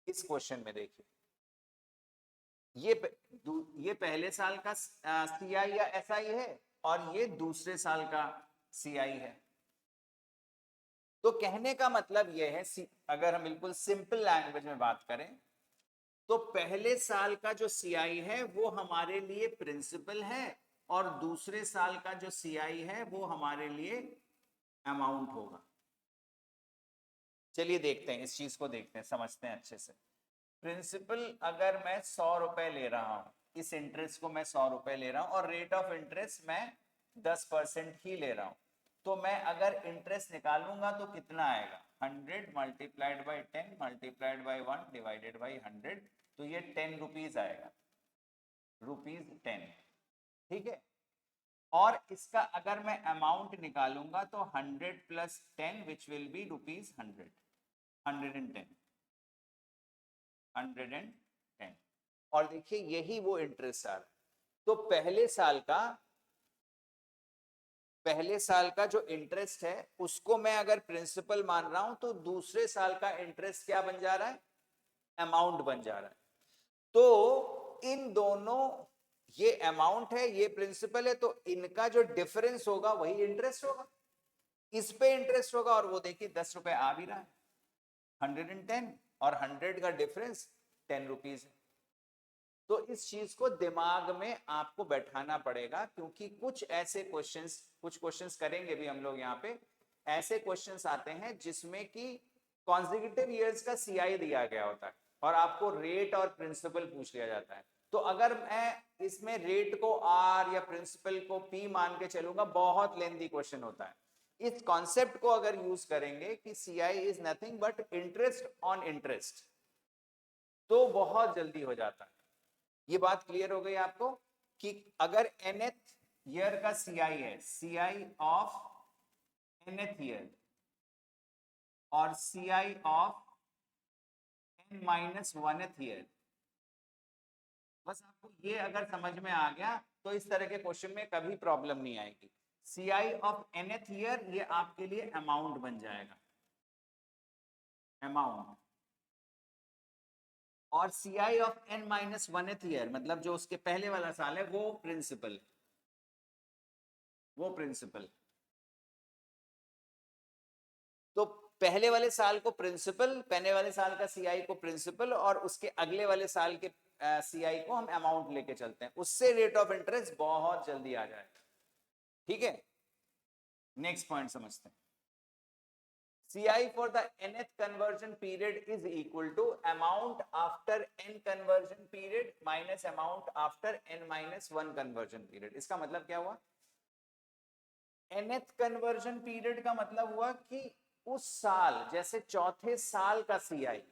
इस क्वेश्चन में देखिए, ये पहले साल का सीआई या एसआई है और ये दूसरे साल का सीआई है। तो कहने का मतलब यह है, अगर हम बिल्कुल सिंपल लैंग्वेज में बात करें, तो पहले साल का जो सीआई है वो हमारे लिए प्रिंसिपल है और दूसरे साल का जो सीआई है वो हमारे लिए अमाउंट होगा। चलिए देखते हैं, इस चीज को देखते हैं, समझते हैं अच्छे से। प्रिंसिपल अगर मैं 100 रुपए ले रहा हूं, इस इंटरेस्ट को मैं 100 रुपए ले रहा हूं और रेट ऑफ इंटरेस्ट मैं 10% ही ले रहा हूं, तो मैं अगर इंटरेस्ट निकालूंगा तो कितना आएगा, 100 multiplied by 10 multiplied by 1 divided by 100, तो ये 10 रुपीज आएगा, ₹10। ठीक है, और इसका अगर मैं अमाउंट निकालूंगा तो 100 प्लस 10 विच विल बी ₹100, 110, 110। और देखिए यही वो इंटरेस्ट आ रहा है। तो पहले साल का जो इंटरेस्ट है उसको मैं अगर प्रिंसिपल मान रहा हूं, तो दूसरे साल का इंटरेस्ट क्या बन जा रहा है, अमाउंट बन जा रहा है। तो इन दोनों, ये अमाउंट है ये प्रिंसिपल है, तो इनका जो डिफरेंस होगा वही इंटरेस्ट होगा, इस पे इंटरेस्ट होगा। और वो देखिए 10 रुपए आ भी रहा है, 110 और 100 का डिफरेंस 10 रुपीज है। तो इस चीज को दिमाग में आपको बैठाना पड़ेगा, क्योंकि कुछ क्वेश्चंस करेंगे भी हम लोग यहाँ पे, ऐसे क्वेश्चंस आते हैं जिसमें कि कॉन्सेक्यूटिव ईयर्स का सीआई दिया गया होता है और आपको रेट और प्रिंसिपल पूछ लिया जाता है। तो अगर मैं इसमें रेट को आर या प्रिंसिपल को पी मान के चलूंगा, बहुत लेंथी क्वेश्चन होता है। इस कॉन्सेप्ट को अगर यूज करेंगे कि CI is nothing but interest on interest, तो बहुत जल्दी हो जाता है। ये बात क्लियर हो गई आपको कि अगर nth ईयर का सीआई है, सीआई ऑफ nth ईयर और सीआई ऑफ n-1th ईयर, बस आपको ये अगर समझ में आ गया तो इस तरह के क्वेश्चन में कभी प्रॉब्लम नहीं आएगी। सीआई ऑफ nth ईयर ये आपके लिए अमाउंट बन जाएगा, अमाउंट। और सीआई ऑफ n-1th ईयर मतलब जो उसके पहले वाला साल है वो प्रिंसिपल, वो प्रिंसिपल। तो पहले वाले साल को प्रिंसिपल, पहले वाले साल का सीआई को प्रिंसिपल, और उसके अगले वाले साल के सीआई को हम अमाउंट लेके चलते हैं, उससे रेट ऑफ इंटरेस्ट बहुत जल्दी आ जाएगा। ठीक है, नेक्स्ट पॉइंट समझते हैं। CI for the nth conversion period is equal to amount after n conversion period minus amount after n-1 conversion period। इसका मतलब क्या हुआ, nth conversion period का मतलब हुआ कि उस साल, जैसे चौथे साल का सीआई,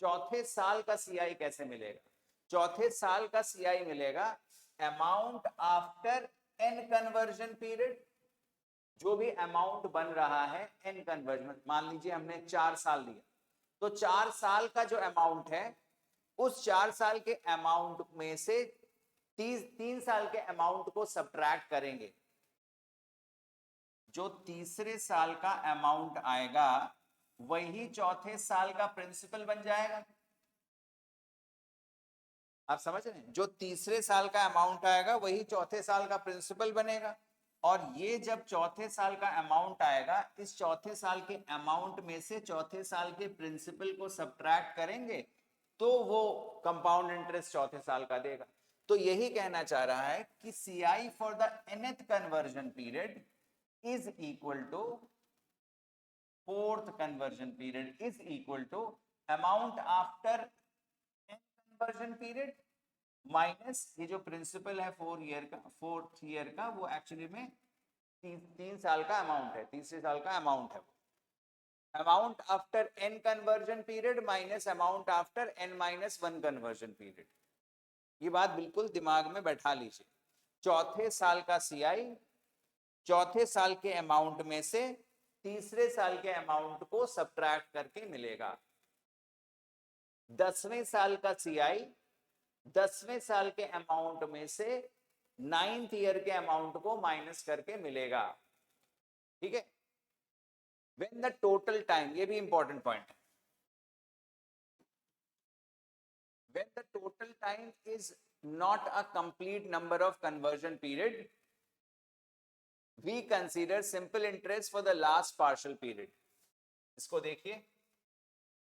चौथे साल का सीआई कैसे मिलेगा, चौथे साल का सीआई मिलेगा amount after n conversion period, जो भी अमाउंट बन रहा है n कन्वर्जन, मान लीजिए हमने 4 साल लिया, तो 4 साल का जो अमाउंट है उस 4 साल के अमाउंट में से 3 साल के अमाउंट को सब्ट्रैक्ट करेंगे, जो तीसरे साल का अमाउंट आएगा वही चौथे साल का प्रिंसिपल बन जाएगा। आप समझ रहे हैं, जो तीसरे साल का अमाउंट आएगा वही चौथे साल का प्रिंसिपल बनेगा। और ये जब चौथे साल का अमाउंट आएगा, इस चौथे साल के अमाउंट में से चौथे साल के प्रिंसिपल को सब्ट्रैक्ट करेंगे, तो वो कंपाउंड इंटरेस्ट चौथे साल का देगा। तो यही कहना चाह रहा है कि CI for the nth conversion period is equal to fourth conversion period is equal to amount after n conversion period minus ये जो प्रिंसिपल है 4th ईयर का, वो एक्चुअली में 3 साल का अमाउंट है, तीसरे साल का अमाउंट है, amount after n conversion period minus amount after n-1 conversion period. ये बात बिल्कुल दिमाग में बैठा लीजिए, चौथे साल का सीआई चौथे साल के अमाउंट में से तीसरे साल के अमाउंट को सब्ट्रैक्ट करके मिलेगा। 10वें साल का सीआई 10वें साल के अमाउंट में से 9th ईयर के अमाउंट को माइनस करके मिलेगा। ठीक है, व्हेन द टोटल टाइम, ये भी इंपॉर्टेंट पॉइंट है, when the total time is not a complete number of conversion period, we consider simple interest for the last partial period। इसको देखिए,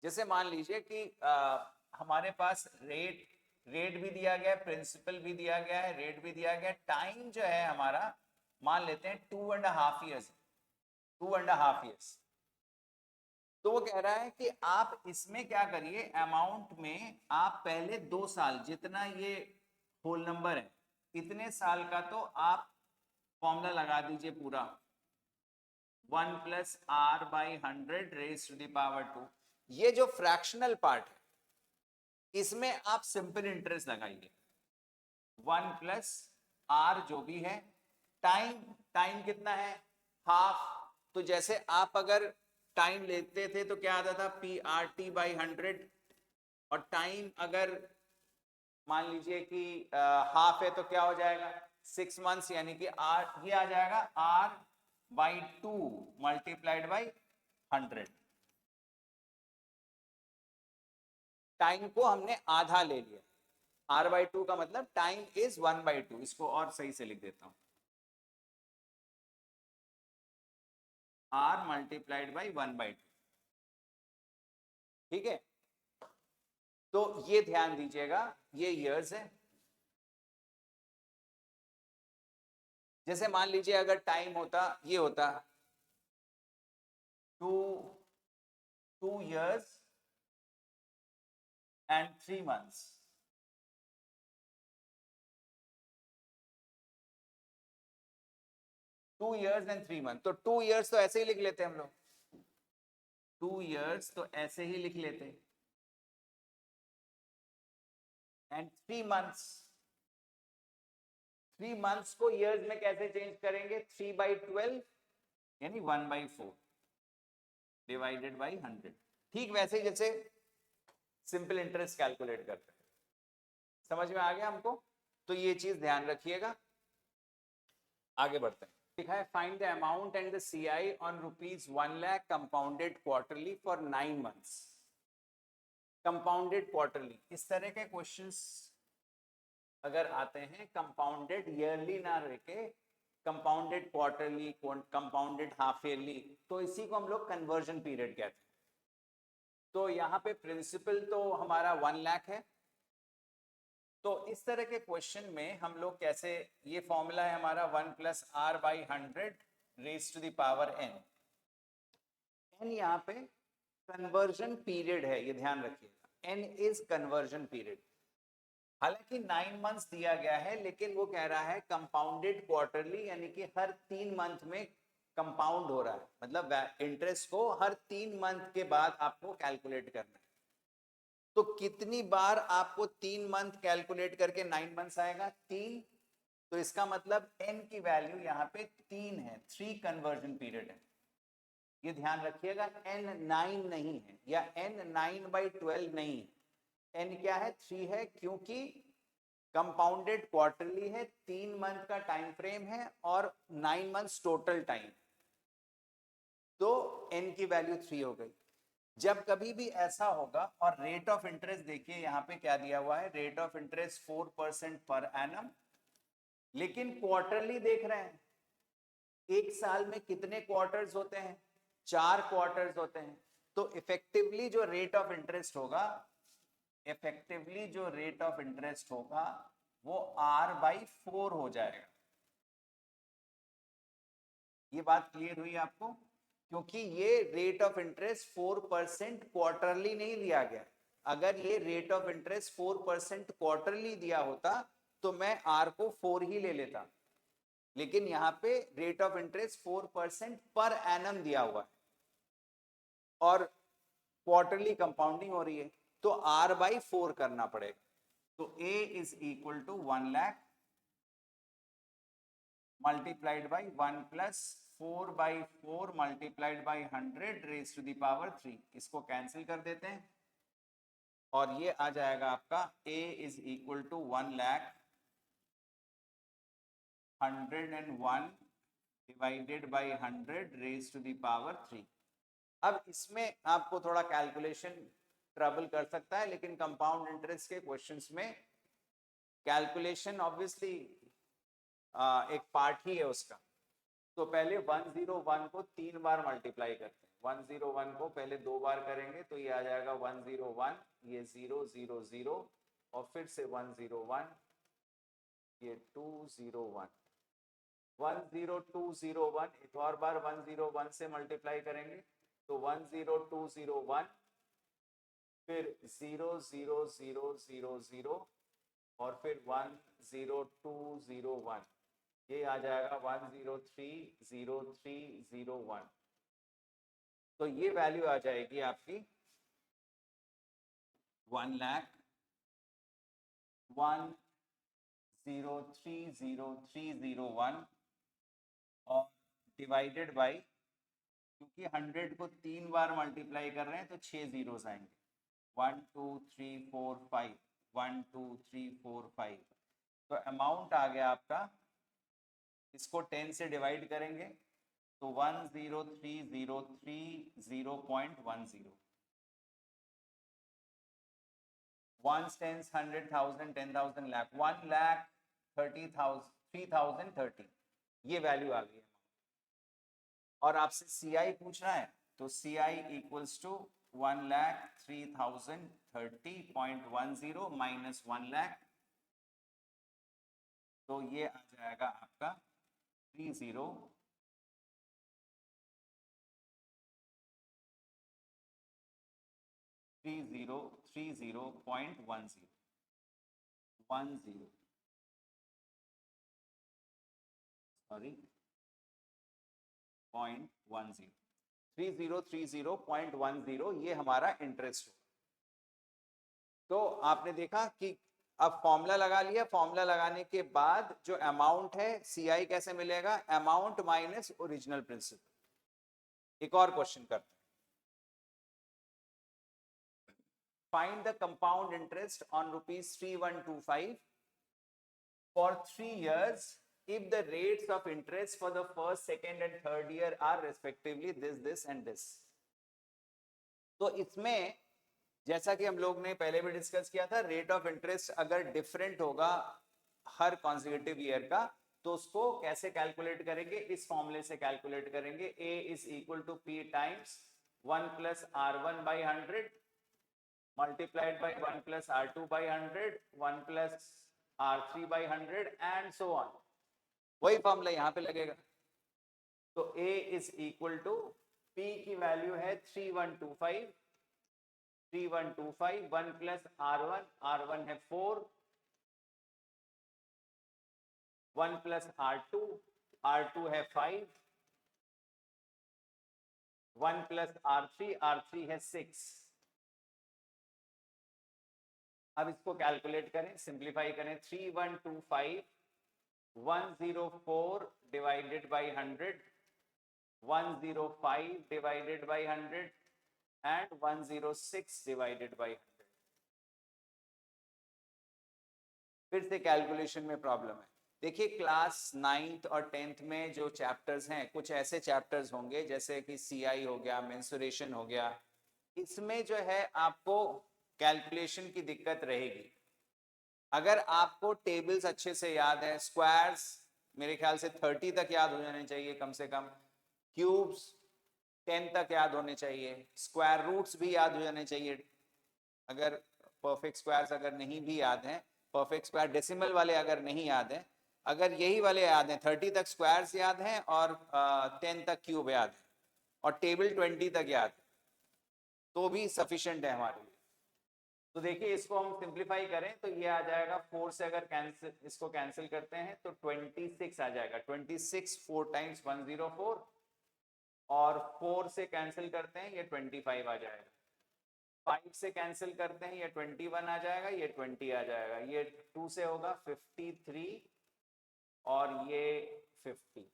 जैसे मान लीजिए कि हमारे पास रेट भी दिया गया है, प्रिंसिपल भी दिया गया है, रेट भी दिया गया है, टाइम जो है हमारा मान लेते हैं 2.5 years, 2.5 years। तो वो कह रहा है कि आप इसमें क्या करिए, अमाउंट में आप पहले 2 साल, जितना ये होल नंबर है इतने साल का तो आप फॉर्मूला लगा दीजिए पूरा, 1 + r/100 raise to the power 2। ये जो फ्रैक्शनल पार्ट है इसमें आप सिंपल इंटरेस्ट लगाइए, 1 + r जो भी है, टाइम कितना है, हाफ। तो जैसे आप अगर टाइम लेते थे तो क्या आता था, PRT/100, और टाइम अगर मान लीजिए कि हाफ है तो क्या हो जाएगा, 6 months, यानी कि ये आ जाएगा R/2 मल्टीप्लाइड बाई 100। टाइम को हमने आधा ले लिया, R/2 का मतलब टाइम इज 1/2। इसको और सही से लिख देता हूं, R मल्टीप्लाइड बाई 1/2। ठीक है, तो ये ध्यान दीजिएगा, ये इयर्स है। जैसे मान लीजिए अगर टाइम होता, ये होता 2 years and 3 months, two years and 3 months। तो 2 years तो ऐसे ही लिख लेते हम लोग, 2 years तो ऐसे ही लिख लेते, एंड 3 months, 3 months को years में कैसे चेंज करेंगे, 3/12 यानी 1/4 डिवाइडेड बाई 100। ठीक वैसे जैसे सिंपल इंटरेस्ट कैलकुलेट करते हैं। समझ में आ गया हमको? तो ये चीज ध्यान रखिएगा। आगे बढ़ते हैं। लिखा है find the amount and the CI on ₹1 lakh compounded quarterly for 9 months। Compounded quarterly, इस तरह के क्वेश्चंस अगर आते हैं, कंपाउंडेड ईयरली ना रहके compounded quarterly, compounded half yearly, तो इसी को हम लोग कन्वर्जन पीरियड कहते हैं। तो यहाँ पे प्रिंसिपल तो हमारा 1 लाख है। तो इस तरह के क्वेश्चन में हम लोग कैसे, ये फॉर्मूला है हमारा 1 + r/100 raise to the power n। n यहाँ पे कन्वर्जन पीरियड है, ये ध्यान रखिएगा, n इज कन्वर्जन पीरियड। हालांकि 9 months दिया गया है, लेकिन वो कह रहा है कंपाउंडेड क्वार्टरली, यानी कि हर 3 month में कंपाउंड हो रहा है, मतलब इंटरेस्ट को हर 3 month के बाद आपको कैलकुलेट करना है। तो कितनी बार आपको 3 month कैलकुलेट करके 9 months आएगा, 3। तो इसका मतलब n की वैल्यू यहाँ पे 3 है, 3 कन्वर्जन पीरियड है। ये ध्यान रखिएगा, n 9 नहीं है, या n 9/12 नहीं है, n क्या है, 3 है, क्योंकि कंपाउंडेड क्वार्टरली है, 3 month का टाइम फ्रेम है और 9 months टोटल टाइम, तो n की वैल्यू 3 हो गई। जब कभी भी ऐसा होगा, और रेट ऑफ इंटरेस्ट देखिए यहाँ पे क्या दिया हुआ है, rate of interest 4% per annum, लेकिन क्वार्टरली देख रहे हैं। एक साल में कितने क्वार्टर्स होते हैं, 4 क्वार्टर्स होते हैं। तो इफेक्टिवली जो रेट ऑफ इंटरेस्ट होगा, इफेक्टिवली जो रेट ऑफ इंटरेस्ट होगा वो R/4 हो जाएगा। ये बात क्लियर हुई आपको? क्योंकि ये रेट ऑफ इंटरेस्ट 4% क्वार्टरली नहीं दिया गया। अगर ये रेट ऑफ इंटरेस्ट 4% क्वार्टरली दिया होता तो मैं R को 4 ही ले लेता, लेकिन यहाँ पे rate of interest 4% per annum दिया हुआ है और क्वार्टरली कंपाउंडिंग हो रही है, तो R/4 करना पड़ेगा। तो A is equal to 1 lakh multiplied by 1 + 4/4 multiplied by 100 raise to the power 3। इसको कैंसिल कर देते हैं और ये आ जाएगा आपका A is equal to 1 lakh 101 divided by 100 raise to the power 3। अब इसमें आपको थोड़ा कैलकुलेशन ट्रबल कर सकता है, लेकिन कंपाउंड इंटरेस्ट के क्वेश्चंस में कैलकुलेशन ऑब्वियसली एक पार्ट ही है उसका। तो पहले 101 को 3 बार मल्टीप्लाई करते हैं। 101 को पहले 2 बार करेंगे तो ये आ जाएगा 101, ये 000 और फिर से 101, ये 201, 10201, एक और बार 101 से मल्टीप्लाई करेंगे तो 10201, फिर 00000 और फिर 10201, ये आ जाएगा 1030301। तो ये वैल्यू आ जाएगी आपकी 1,01,030,301 और डिवाइडेड बाई, क्योंकि 100 को 3 बार मल्टीप्लाई कर रहे हैं तो 6 जीरोस आएंगे। 1 2 3 4 5, 1 2 3 4 5। तो अमाउंट आ गया आपका, इसको 10 से डिवाइड करेंगे तो 103,030.10। Ones, tens, 100,000, 10,000, lakh, 1,30,000 ये वैल्यू आ गई है। और आपसे CI पूछ रहा है तो CI equals to 1,03,030.10 minus 1 lakh, तो ये आ जाएगा आपका 30,30,30.10 सॉरी 0.10 30,30.10 ये हमारा इंटरेस्ट हो। तो आपने देखा कि अब फॉर्मूला लगा लिया। फॉर्मूला लगाने के बाद जो अमाउंट है CI कैसे मिलेगा, अमाउंट माइनस ओरिजिनल प्रिंसिपल। एक और क्वेश्चन करते हैं। Find the compound interest on ₹3125 for 3 years if the rates of interest for the first, second and third year are respectively this and this। तो इसमें जैसा कि हम लोग ने पहले भी डिस्कस किया था, रेट ऑफ इंटरेस्ट अगर डिफरेंट होगा हर कॉन्जिक्यूटिव ईयर का तो उसको कैसे कैलकुलेट करेंगे, इस फॉर्मूले से कैलकुलेट करेंगे। A is equal to P times 1 plus R1 by 100 multiplied by 1 plus R2 by 100, 1 plus R3 by 100 and so on। वही फॉर्मूला यहाँ पे लगेगा। तो A is equal to P की वैल्यू है 3125, 1 प्लस R1 है 4, 1 प्लस R2 है 5, 1 plus R3 है 6। अब इसको कैलकुलेट करें, सिंप्लीफाई करें। 3125 104 divided by 100, 105 divided by 100 and 106 divided by 100। फिर से कैलकुलेशन में प्रॉब्लम है। देखिए क्लास 9th और 10th में जो चैप्टर्स हैं, कुछ ऐसे चैप्टर्स होंगे जैसे कि CI हो गया, मेंसुरेशन हो गया, इसमें जो है आपको कैलकुलेशन की दिक्कत रहेगी। अगर आपको टेबल्स अच्छे से याद है, स्क्वायर्स मेरे ख्याल से 30 तक याद हो जाने चाहिए कम से कम, क्यूब्स 10 तक याद होने चाहिए, स्क्वायर रूट्स भी याद हो जाने चाहिए। अगर परफेक्ट स्क्वायर्स अगर नहीं भी याद हैं, परफेक्ट स्क्वायर डेसिमल वाले अगर नहीं याद हैं, अगर यही वाले याद हैं, 30 तक स्क्वायर्स याद हैं और 10 तक क्यूब याद है और टेबल 20 तक याद है, तो भी सफिशिएंट है हमारे लिए। तो देखिए इसको हम सिंप्लीफाई करें तो ये आ जाएगा 4 से अगर कैंसिल, इसको कैंसिल करते हैं तो 26 आ जाएगा। 26 4 टाइम्स 104 और 4 से कैंसिल करते हैं ये 25 आ जाएगा। 5 से कैंसिल करते हैं ये 21 आ जाएगा, ये 20 आ जाएगा। ये 2 से होगा 53 और ये 50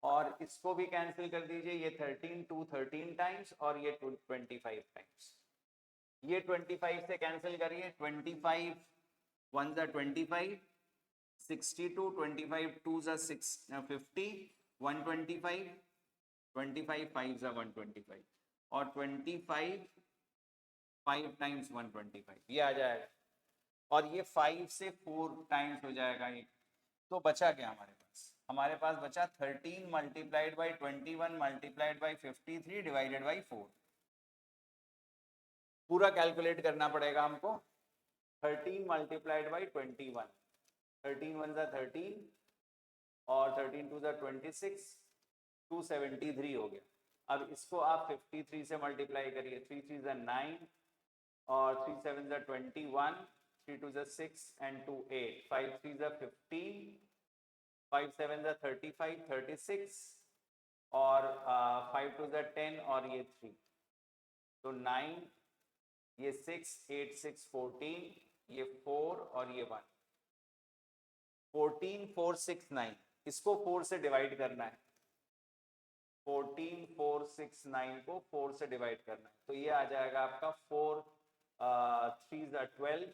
और इसको भी कैंसिल कर दीजिए, ये 13 2 13 टाइम्स और ये 25 टाइम्स। ये 25 से कैंसिल करिए, 25 1 जा 25 62, 25 2s are 6 50, 125, 25 5s are 125 और 25 5 टाइम्स 125 ये आ जाएगा और ये 5 से 4 टाइम्स हो जाएगा ये। तो बचा क्या हमारे पास बचा 13 multiplied by 21 multiplied by 53 divided by 4। पूरा कैलकुलेट करना पड़ेगा हमको। 13 मल्टीप्लाइड बाई 21, 13 1 जा 13 और 13 2 जा 26, 273 हो गया। अब इसको आप 53 से मल्टीप्लाई करिए, 3 3 जा 9 और 3 7 जा 21, 3 2 जा 6 एंड 2 8, 5 3 जा 15, 5 7 जा 35 36 और 5 2 जा 10 और ये 3, तो 9 ये 6 8 6 14, ये 4 और ये 1, 14 4 6 9, इसको 4 से डिवाइड करना है। 14 4 6 9 को 4 से डिवाइड करना है, तो ये आ जाएगा आपका 4 3 जा 12,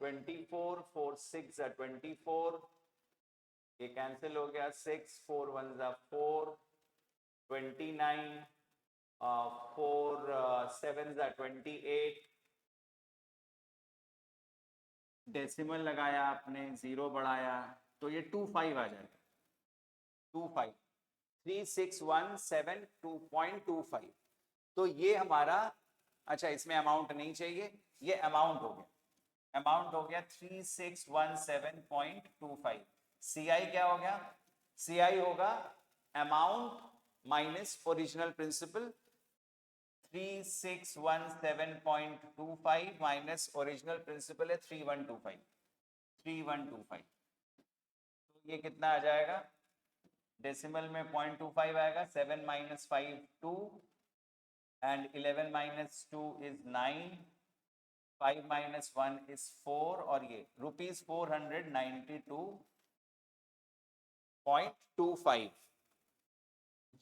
24 4 6 जा 24, ये कैंसिल हो गया, 6 4 1 जा 4, 29 4 7 जा 28, डेसिमल लगाया आपने, 0 बढ़ाया, तो ये 25 आ जाएगा, 25 3617 2.25। तो ये हमारा, अच्छा इसमें अमाउंट नहीं चाहिए, ये अमाउंट हो गया, अमाउंट हो गया 3617.25। सीआई क्या हो गया? सीआई होगा amount minus original principal, 3617.25 minus original principal है 3125, 3125। तो ये कितना आ जाएगा? डेसिमल में 0.25 आएगा, 7 minus 5 2 and 11 minus 2 is 9, 5 minus 1 is 4 और ये ₹492.25,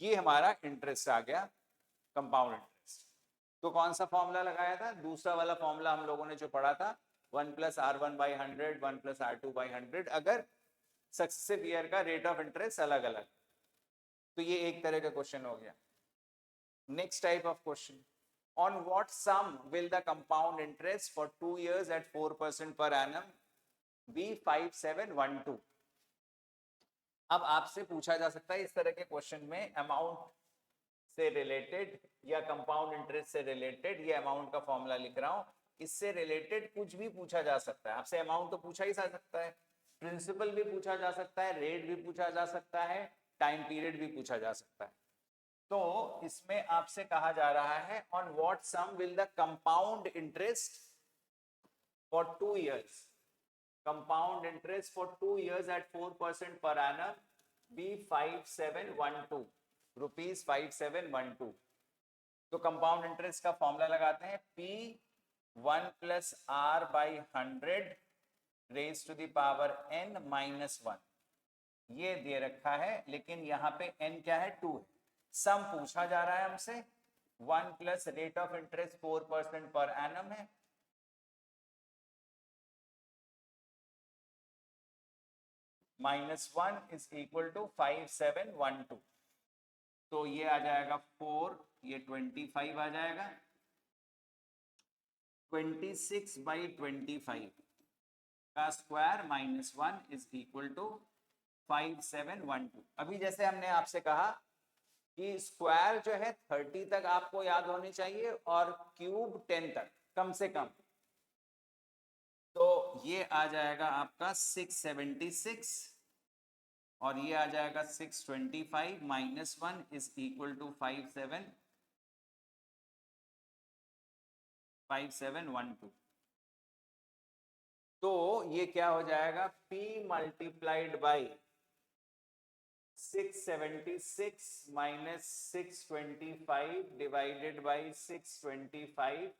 ये हमारा इंटरेस्ट आ गया, कंपाउंड इंटरेस्ट। तो कौन सा फॉर्मूला लगाया था? दूसरा वाला फॉर्मूला हम लोगों ने जो पढ़ा था, 1 plus R1 by 100, 1 plus R2 by 100, अगर सक्सेसिव ईयर का रेट ऑफ इंटरेस्ट अलग अलग। तो ये एक तरह का क्वेश्चन हो गया। Next type of question, on what sum will the compound interest for 2 years at 4% per annum be 5712? अब आपसे पूछा जा सकता है इस तरह के क्वेश्चन में अमाउंट से रिलेटेड या कंपाउंड इंटरेस्ट से रिलेटेड, ये अमाउंट का फॉर्मूला लिख रहा हूं, इससे रिलेटेड कुछ भी पूछा जा सकता है आपसे। अमाउंट तो पूछा ही जा सकता है, प्रिंसिपल भी पूछा जा सकता है, रेट भी पूछा जा सकता है, टाइम पीरियड भी पूछा जा सकता है। तो इसमें आपसे कहा जा रहा है on what sum will the compound interest for 2 years, compound interest for 2 years at 4% per annum be 5712 rupees 5712। तो कंपाउंड इंटरेस्ट का फॉर्मूला लगाते हैं, P 1 plus R by 100 raise to the power n minus 1, ये दे रखा है, लेकिन यहाँ पे n क्या है? 2 है। सम पूछा जा रहा है हमसे, 1 plus rate of interest 4% per annum है, माइनस 1 इज इक्वल टू 5712। तो ये आ जाएगा 4, ये 25 आ जाएगा, 26 बाई 25 का square minus 1 is equal to 5712। अभी जैसे हमने आपसे कहा कि स्क्वायर जो है 30 तक आपको याद होनी चाहिए और क्यूब 10 तक कम से कम। तो ये आ जाएगा आपका 676 और ये आ जाएगा 625 माइनस 1 इज इक्वल टू 5712। तो ये क्या हो जाएगा? P multiplied by 676 minus 625 divided by 625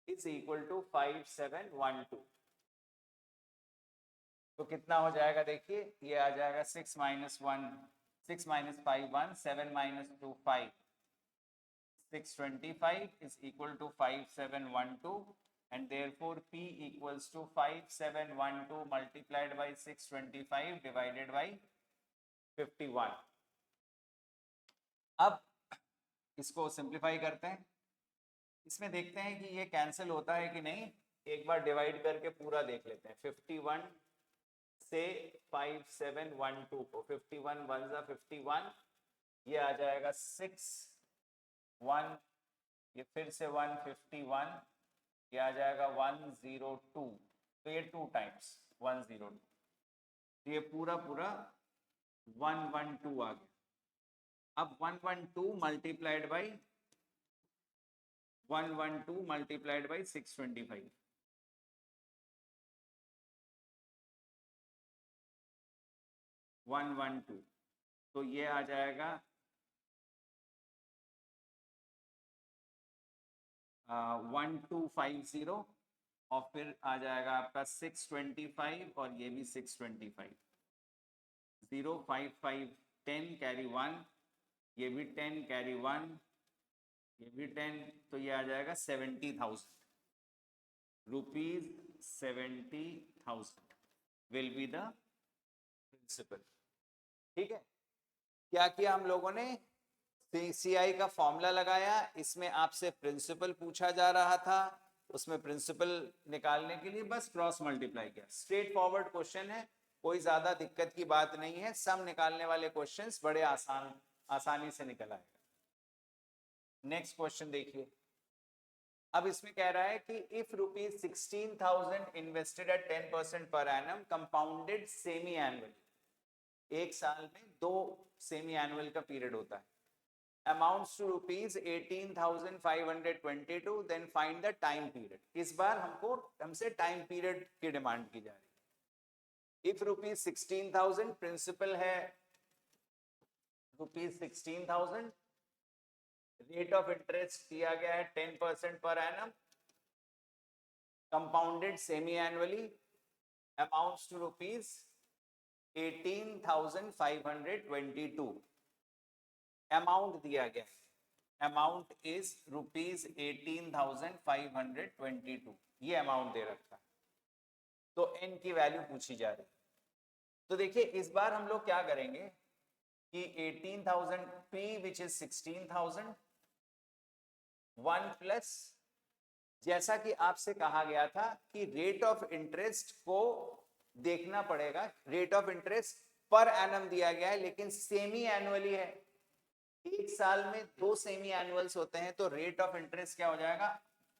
is equal to 5712। तो कितना हो जाएगा? देखिए ये आ जाएगा 6 minus 1, 6 minus 5 1, 7 minus 2 5, 625 is equal to 5712 and therefore P equals to 5712 multiplied by 625 divided by 51. अब इसको सिंप्लीफाई करते हैं, इसमें देखते हैं कि ये कैंसिल होता है कि नहीं, एक बार डिवाइड करके पूरा देख लेते हैं। 51 से 5712 को 51 1 जा 51, ये आ जाएगा 6 1, ये फिर से 151, ये आ जाएगा 102, तो ये 2 टाइम्स 102, तो ये पूरा पूरा 112 आ गया। अब 112 मल्टीप्लाइड बाई 112 मल्टीप्लाइड बाई 625, तो ये आ जाएगा 1250, और फिर आ जाएगा आपका 625, और ये भी 625, 0 5 5 10 कैरी 1, ये भी 10 कैरी 1, ये भी 10, तो ये आ जाएगा 70,000 rupees. 70,000 will be the principal. ठीक है, क्या किया हम लोगों ने, सीआई का फॉर्मूला लगाया, इसमें आपसे प्रिंसिपल पूछा जा रहा था, उसमें प्रिंसिपल निकालने के लिए बस क्रॉस मल्टीप्लाई किया। स्ट्रेट फॉरवर्ड क्वेश्चन है, कोई ज्यादा दिक्कत की बात नहीं है, सम निकालने वाले क्वेश्चंस बड़े आसानी से निकल आएगा। नेक्स्ट क्वेश्चन देखिए, अब इसमें कह रहा है कि if rupees 16,000 invested at 10% per annum compounded semi annual, एक साल में 2 सेमी एनुअल का पीरियड होता है, amounts to rupees 18,522, then find the time period। इस बार हमसे टाइम पीरियड की डिमांड की जा रही है। इफ रुपीज 16,000 प्रिंसिपल है, रुपीज 16,000, रेट ऑफ इंटरेस्ट दिया गया है 10% per annum, compounded semi annually, amounts to rupees 18,522, amount दिया गया, अमाउंट इज रुपीज 18,522, ये अमाउंट दे रखा है, तो एन की वैल्यू पूछी जा रही। तो देखिए इस बार हम लोग क्या करेंगे कि 18,000 P विच इज 16,000 1 प्लस, जैसा कि आपसे कहा गया था कि रेट ऑफ इंटरेस्ट को देखना पड़ेगा, rate of interest per annum दिया गया है लेकिन सेमी एनुअली है, एक साल में 2 सेमी एनुअल्स होते हैं, तो रेट ऑफ इंटरेस्ट क्या हो जाएगा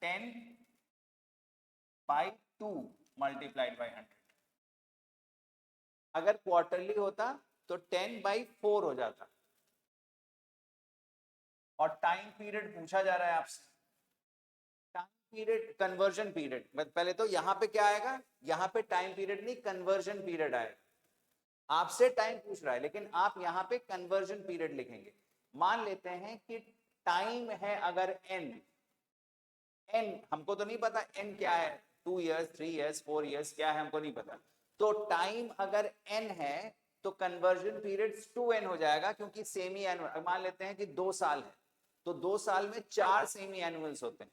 10/2 मल्टीप्लाइड बाई 100। अगर क्वार्टरली होता तो 10/4 हो जाता, और टाइम पीरियड पूछा जा रहा है आपसे, टाइम पीरियड कन्वर्जन पीरियड, पहले तो यहां पे क्या आएगा, यहां पे टाइम पीरियड नहीं कन्वर्जन पीरियड आएगा, आपसे टाइम पूछ रहा है लेकिन आप यहां पे कन्वर्जन पीरियड लिखेंगे। मान लेते हैं कि टाइम है अगर n हमको तो नहीं पता n क्या है, 2 years 3 years 4 years क्या है हमको नहीं पता, तो टाइम अगर n है तो कन्वर्जन पीरियड 2n हो जाएगा, क्योंकि सेमी एनुअल, मान लेते हैं कि 2 साल है तो 2 साल में 4 सेमी एनुअल्स होते हैं,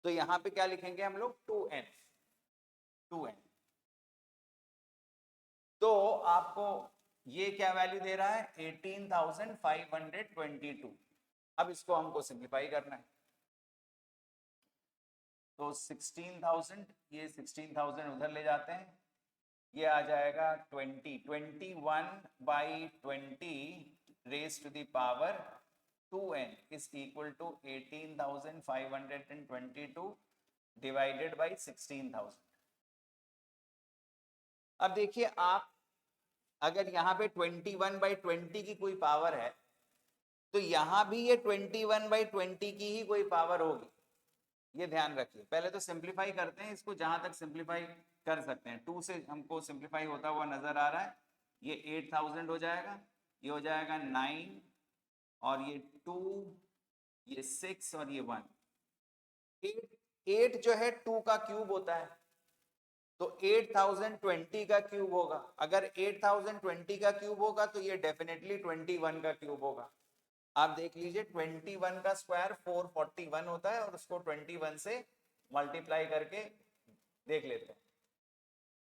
तो यहां पे क्या लिखेंगे हम लोग 2n। तो आपको ये क्या वैल्यू दे रहा है 18,522। अब इसको हमको सिंप्लीफाई करना है, तो 16,000, ये 16,000 उधर ले जाते हैं, ये आ जाएगा 21/20 raise to the power 2n is equal to 18,522 divided by 16,000। अब देखिए आप, अगर यहाँ पे 21/20 की कोई पावर है तो यहाँ भी ये 21/20 की ही कोई पावर होगी, ये ध्यान रखिए। पहले तो सिंप्लीफाई करते हैं इसको, जहां तक सिंप्लीफाई कर सकते हैं, 2 से हमको सिंप्लीफाई होता हुआ नजर आ रहा है, ये 8,000 हो जाएगा, ये हो जाएगा 9, और ये 2, ये 6, और ये 1। 8 जो है 2 का क्यूब होता है, तो 8020 का क्यूब होगा, अगर 8020 का क्यूब होगा तो ये डेफिनेटली 21 का क्यूब होगा। आप देख लीजिए 21 का स्क्वायर 441 होता है, और उसको 21 से मल्टीप्लाई करके देख लेते हैं।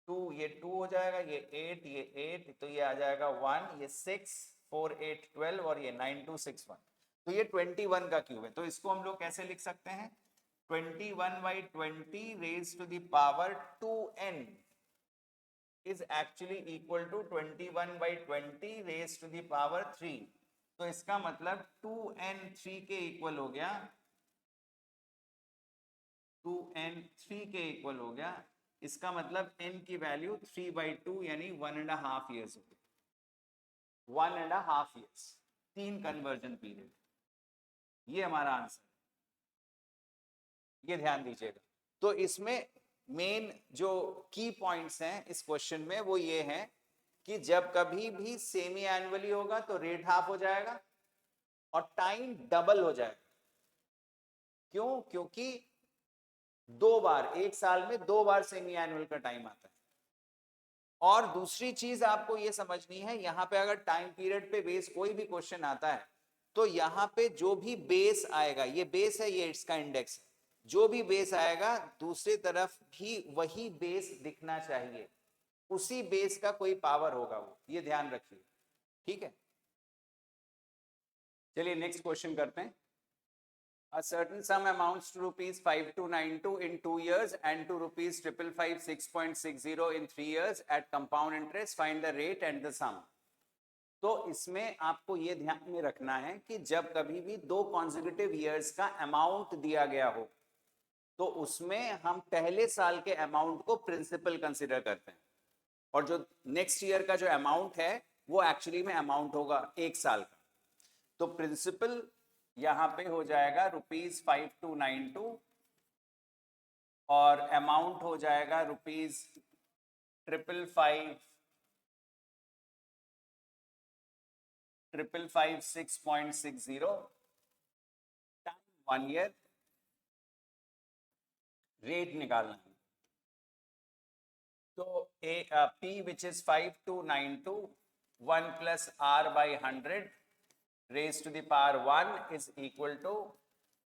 2 ये 2 हो जाएगा, ये 8 ये 8, तो ये आ जाएगा 1, ये 6 4 8 12 और ये 9 2 6 1। तो ये 21 का क्यूब है। तो इसको हम लोग कैसे लिख सकते हैं? 21/20 raised to the power 2n is actually equal to 21/20 raised to the power 3। तो इसका मतलब 2n 3 के इक्वल हो गया, 2n 3 के इक्वल हो गया। इसका मतलब n की वैल्यू 3/2 यानी 1.5 ईयर्स हो गई। 1.5 ईयर्स, 3 कन्वर्जन पीरियड। ये हमारा आंसर, ये ध्यान दीजिएगा। तो इसमें मेन जो की पॉइंट्स हैं इस क्वेश्चन में वो ये हैं कि जब कभी भी सेमी एनुअली होगा तो रेट हाफ हो जाएगा और टाइम डबल हो जाएगा। क्यों? क्योंकि 2 बार, एक साल में 2 बार सेमी एनुअल का टाइम आता है। और दूसरी चीज आपको ये समझनी है, यहां पे अगर टाइम पीरियड पे बेस कोई भी क्वेश्चन आता है तो यहां पे जो भी बेस आएगा, ये बेस है, ये इसका इंडेक्स है, जो भी बेस आएगा दूसरी तरफ भी वही बेस दिखना चाहिए, उसी बेस का कोई पावर होगा वो, ये ध्यान रखिए। ठीक है, चलिए नेक्स्ट क्वेश्चन करते हैं। A certain sum amounts to rupees 5292 in 2 years and to rupees 555 in 3 years at compound interest. Find the rate and the sum. तो इसमें आपको ये ध्यान में रखना है कि जब कभी भी 2 कॉन्सेक्यूटिव ईयर्स का अमाउंट दिया गया हो तो उसमें हम पहले साल के अमाउंट को प्रिंसिपल कंसिडर करते हैं और जो नेक्स्ट ईयर का जो अमाउंट है वो एक्चुअली में अमाउंट होगा 1 साल का। तो प्रिंसिपल यहां पे हो जाएगा रुपीज 5292 और अमाउंट हो जाएगा रुपीज 555,660, टाइम 1 ईयर, रेट निकालना है। तो P which is 5292 1 plus R by 100 raised to the power 1 is equal to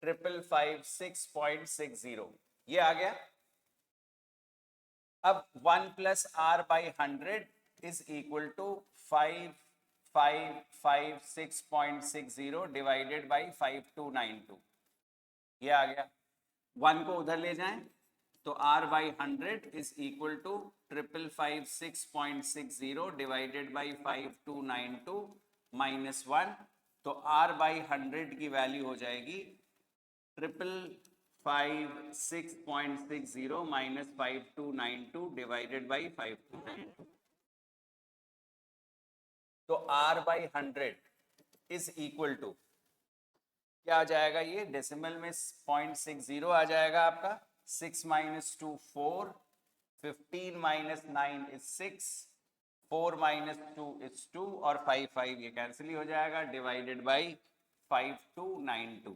555,660। ये आ गया। अब 1 plus R by 100 is equal to 5556.60 divided by 5292। ये आ गया। 1 को उधर ले जाएं तो R by 100 is equal to 55556.60 divided by 5292 minus 1। तो R by 100 की वैल्यू हो जाएगी 555.60 minus 5292 divided by 5292। तो R by 100 is equal to क्या आ जाएगा? ये डेसिमल में 0.60 आ जाएगा आपका। 6 minus 2 4, 15 minus 9 is 6, 4 minus 2 is 2 और 5 ये कैंसिल ही हो जाएगा, divided by 5292।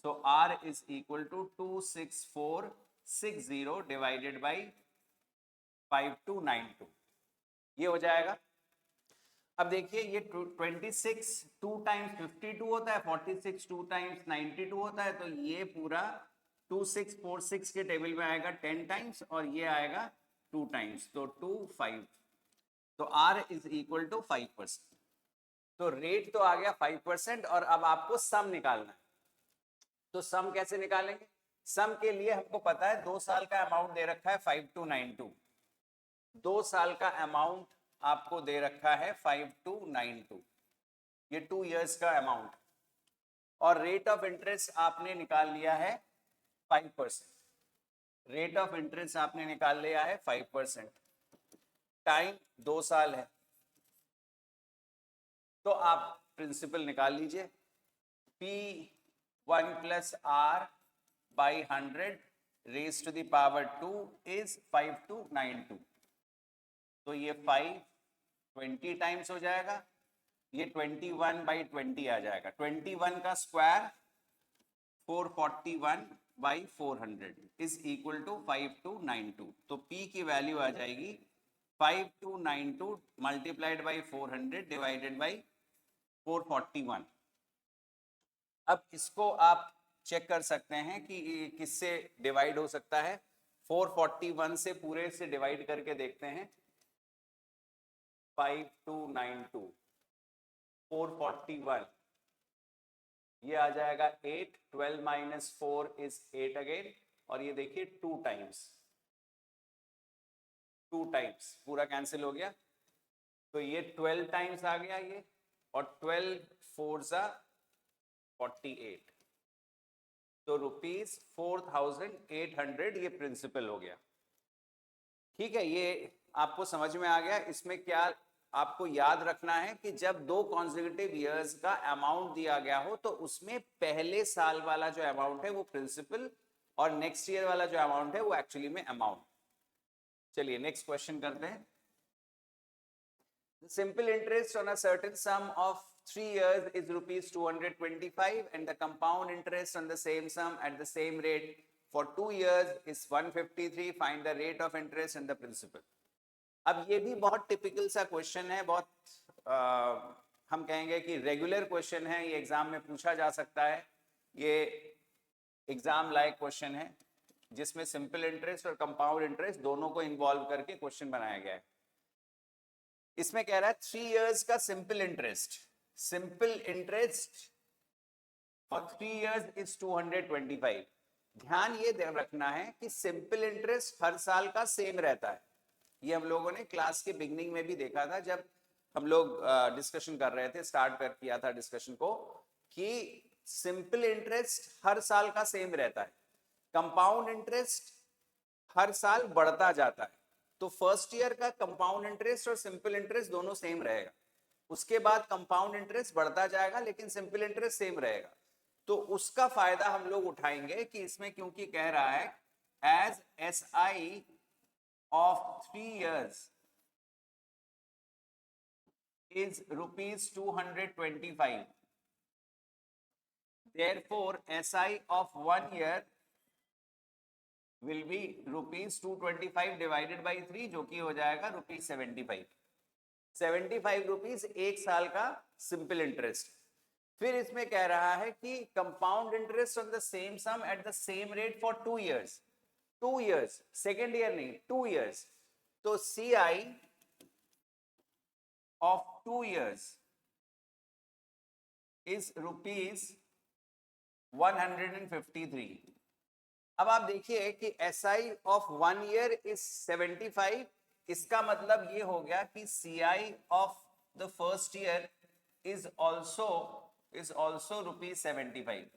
So R is equal to 26460 divided by 5292, ये हो जाएगा। अब देखिए ये 26 2 टाइम्स 52 होता है, 46 2 टाइम्स 92 होता है, तो ये पूरा 2646 के टेबल में आएगा 10 टाइम्स और ये आएगा 2 टाइम्स, तो 2 5। तो R इज इक्वल टू 5%। तो रेट तो आ गया 5% और अब आपको सम निकालना है। तो सम कैसे निकालेंगे? सम के लिए हमको पता है 2 साल का अमाउंट दे रखा है 5292। 2 साल का अमाउंट आपको दे रखा है 5292, ये 2 इयर्स का अमाउंट, और रेट ऑफ इंटरेस्ट आपने निकाल लिया है 5%। रेट ऑफ इंटरेस्ट आपने निकाल लिया है 5%। टाइम 2 साल है, तो आप प्रिंसिपल निकाल लीजिए। P1 plus R by 100 raised to the power 2 is 5292। तो ये 5 20 टाइम्स हो जाएगा, ये 21/20 आ जाएगा। 21 का square 441 by 400 is equal to 5292। तो P की वैल्यू आ जाएगी 5292 मल्टीप्लाइड बाई 400 डिवाइडेड बाई 441। अब इसको आप चेक कर सकते हैं कि ये किससे डिवाइड हो सकता है। 441 से पूरे से डिवाइड करके देखते हैं। 5292 441, ये आ जाएगा 8, 12 माइनस 4 इज 8 अगेन, और ये देखिए 2 टाइम्स पूरा कैंसिल हो गया, तो ये 12 टाइम्स आ गया ये, और 12 4 जा 48, तो ₹4,800 ये प्रिंसिपल हो गया। ठीक है, ये आपको समझ में आ गया। इसमें क्या आपको याद रखना है कि जब 2 कॉन्सेक्यूटिव ईयर्स का अमाउंट दिया गया हो तो उसमें पहले साल वाला जो अमाउंट है वो प्रिंसिपल, और नेक्स्ट ईयर वाला जो अमाउंट है वो एक्चुअली में अमाउंट। चलिए नेक्स्ट क्वेश्चन करते हैं। The simple interest on a certain sum of 3 years is ₹225, and the compound interest on the same sum at the same rate for 2 years is 153. Find the rate of interest and the principal. अब ये भी बहुत typical सा question है, बहुत हम कहेंगे कि रेगुलर क्वेश्चन है, ये एग्जाम में पूछा जा सकता है। ये एग्जाम लायक क्वेश्चन है जिसमें सिंपल इंटरेस्ट और कंपाउंड इंटरेस्ट दोनों को इन्वॉल्व करके क्वेश्चन बनाया गया है। इसमें कह रहा है 3 इयर्स का simple interest for 3 years is 225। ध्यान ये रखना है कि सिंपल इंटरेस्ट हर साल का सेम रहता है। ये हम लोगों ने क्लास के बिगनिंग में भी देखा था, जब हम लोग डिस्कशन कर रहे थे, स्टार्ट कर किया था डिस्कशन को, कि सिंपल इंटरेस्ट हर साल का सेम रहता है, कंपाउंड इंटरेस्ट हर साल बढ़ता जाता है। तो फर्स्ट ईयर का कंपाउंड इंटरेस्ट और सिंपल इंटरेस्ट दोनों सेम रहेगा, उसके बाद कंपाउंड इंटरेस्ट बढ़ता जाएगा लेकिन सिंपल इंटरेस्ट सेम रहेगा। तो उसका फायदा हम लोग उठाएंगे कि इसमें क्योंकि कह रहा है as SI of 3 years is ₹225, therefore SI of 1 year will be ₹225 divided by 3, जो कि हो जाएगा ₹75। 75 रुपीज एक साल का सिंपल इंटरेस्ट। फिर इसमें कह रहा है कि compound interest on the same sum at the same rate for 2 years. 2 years, second year नहीं, 2 इयर्स। तो CI of 2 years is ₹153। अब आप देखिए कि SI of 1 year is 75, इसका मतलब ये हो गया कि CI of the first year is also ₹75,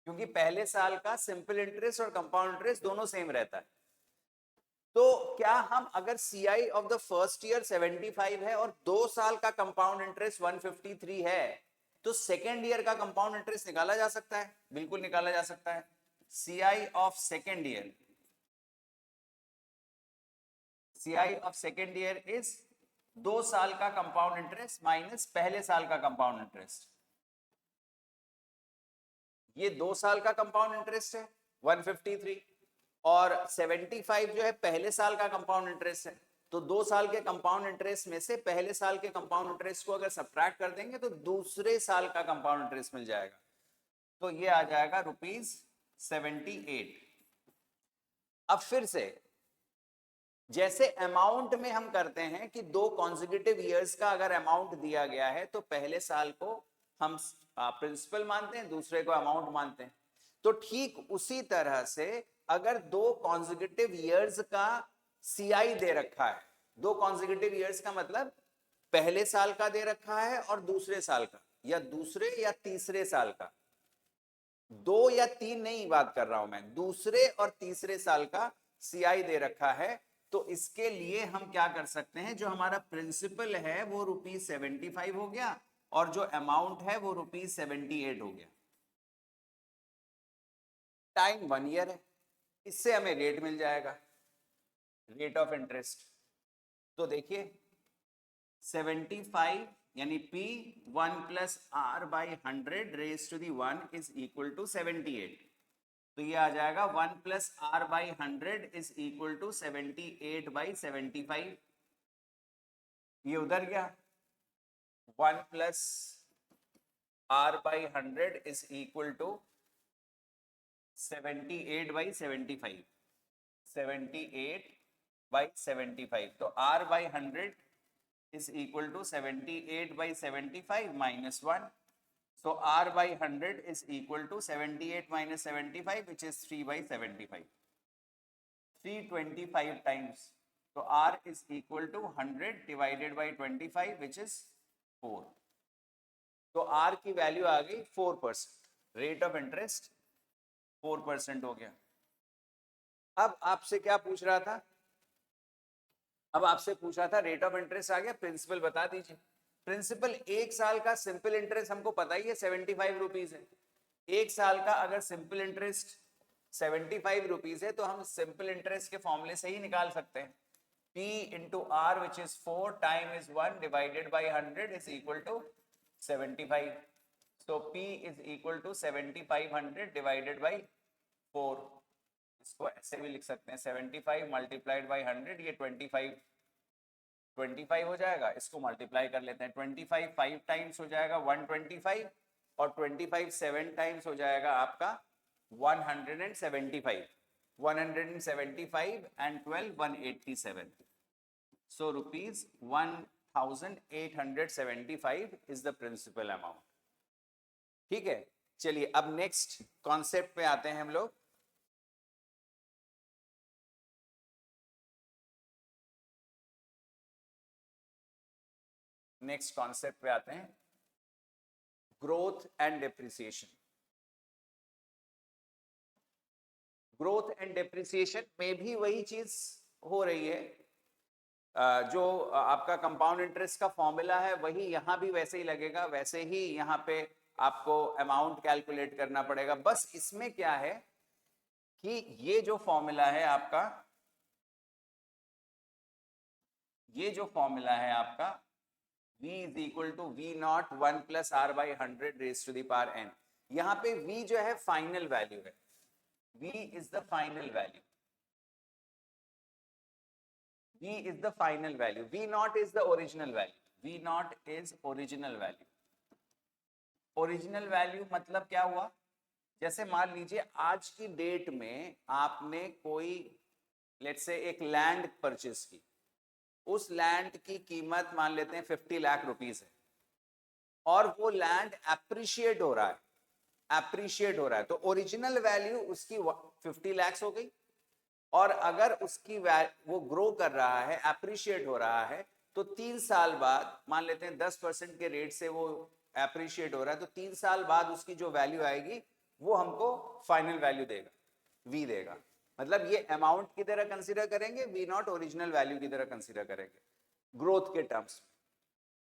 क्योंकि पहले साल का सिंपल इंटरेस्ट और कंपाउंड इंटरेस्ट दोनों सेम रहता है। तो क्या हम अगर CI of the first year 75 है और 2 साल का कंपाउंड इंटरेस्ट 153 है, तो सेकेंड ईयर का कंपाउंड इंटरेस्ट निकाला जा सकता है? बिल्कुल निकाला जा सकता है। CI of second year is 2 साल का कंपाउंड इंटरेस्ट माइनस पहले साल का कंपाउंड इंटरेस्ट। ये 2 साल का कंपाउंड इंटरेस्ट है 153, और 75 जो है पहले साल का कंपाउंड इंटरेस्ट है। तो 2 साल के कंपाउंड इंटरेस्ट में से पहले साल के कंपाउंड इंटरेस्ट को अगर सब्ट्रैक्ट कर देंगे तो दूसरे साल का कंपाउंड इंटरेस्ट मिल जाएगा, तो ये आ जाएगा ₹78। अब फिर से जैसे अमाउंट में हम करते हैं कि 2 कॉन्सेक्यूटिव ईयर्स का अगर अमाउंट दिया गया है तो पहले साल को हम प्रिंसिपल मानते हैं, दूसरे को अमाउंट मानते हैं। तो ठीक उसी तरह से अगर 2 कॉन्सेक्यूटिव ईयर्स का CI दे रखा है, 2 कॉन्सेक्यूटिव ईयर्स का मतलब पहले साल का दे रखा है और दूसरे साल का, या दूसरे या तीसरे साल का, 2 या 3 नहीं बात कर रहा हूं मैं, दूसरे और तीसरे साल का CI दे रखा है, तो इसके लिए हम क्या कर सकते हैं, जो हमारा प्रिंसिपल है वो ₹75 हो गया और जो अमाउंट है वो ₹78 हो गया। टाइम 1 ईयर है, इससे हमें रेट मिल जाएगा, रेट ऑफ इंटरेस्ट। तो देखिए 75 यानी P 1 + R/100 raised to the 1 is equal to 78। तो ये आ जाएगा 1 + R/100 is equal to 78/75। ये उधर गया, 1 + R/100 is equal to 78/75, 78/75, तो R/100 is equal to 78/75 minus 1. So R/100 is equal to 78 minus 75, which is 3/75. 325 times. So R is equal to 100 divided by 25, which is 4. तो R की value आ गई 4%. Rate of interest 4% हो गया. अब आपसे क्या पूछ रहा था? अब आपसे पूछ रहा था रेट ऑफ इंटरेस्ट आ गया, प्रिंसिपल बता दीजिए. प्रिंसिपल 1 साल का सिंपल इंटरेस्ट हमको पता ही है 75 रुपीज है. 1 साल का अगर सिंपल इंटरेस्ट 75 रुपीज है तो हम सिंपल इंटरेस्ट के फॉर्मूले से ही निकाल सकते हैं. P into R, which is 4 times 1 divided by 100 is equal to 75. So P is equal to 7500 divided by 4. इसको ऐसे भी लिख सकते हैं 75 multiplied by 100, ये 25 हो जाएगा. इसको मल्टीप्लाई कर लेते हैं. 25 5 टाइम्स हो जाएगा 125 और 25 7 टाइम्स हो जाएगा आपका 175. 175 and 12 187. So rupees 1875 is the principal amount. ठीक है, चलिए अब नेक्स्ट कॉन्सेप्ट पे आते हैं हम लोग. नेक्स्ट कॉन्सेप्ट पे आते हैं, growth and depreciation. Growth and depreciation में भी वही चीज हो रही है. जो आपका कंपाउंड इंटरेस्ट का फॉर्मूला है वही यहां भी वैसे ही लगेगा, वैसे ही यहां पे आपको अमाउंट कैलकुलेट करना पड़ेगा. बस इसमें क्या है कि ये जो फॉर्मूला है आपका, ये जो फॉर्मूला है आपका V is equal to V0 1 plus R by 100 raised to the power n. यहाँ पे V जो है फाइनल वैल्यू है. V is the final value. V is the final value. V0 is the original value. V0 is original value. Original value मतलब क्या हुआ? जैसे मान लीजिए आज की डेट में आपने कोई लेट्स से एक लैंड परचेस की. उस लैंड की कीमत मान लेते हैं 50 लाख रुपीस है और वो लैंड एप्रिशिएट हो रहा है, एप्रिशिएट हो रहा है. तो ओरिजिनल वैल्यू उसकी 50 लाख हो गई. और अगर उसकी वो ग्रो कर रहा है, एप्रिशिएट हो रहा है, तो 3 साल बाद मान लेते हैं 10% के रेट से वो एप्रिशिएट हो रहा है, तो 3 साल बाद उसकी जो वैल्यू आएगी वो हमको फाइनल वैल्यू देगा, V देगा. मतलब ये अमाउंट की तरह कंसीडर करेंगे, V0 ओरिजिनल वैल्यू की तरह कंसीडर करेंगे ग्रोथ के टर्म्स.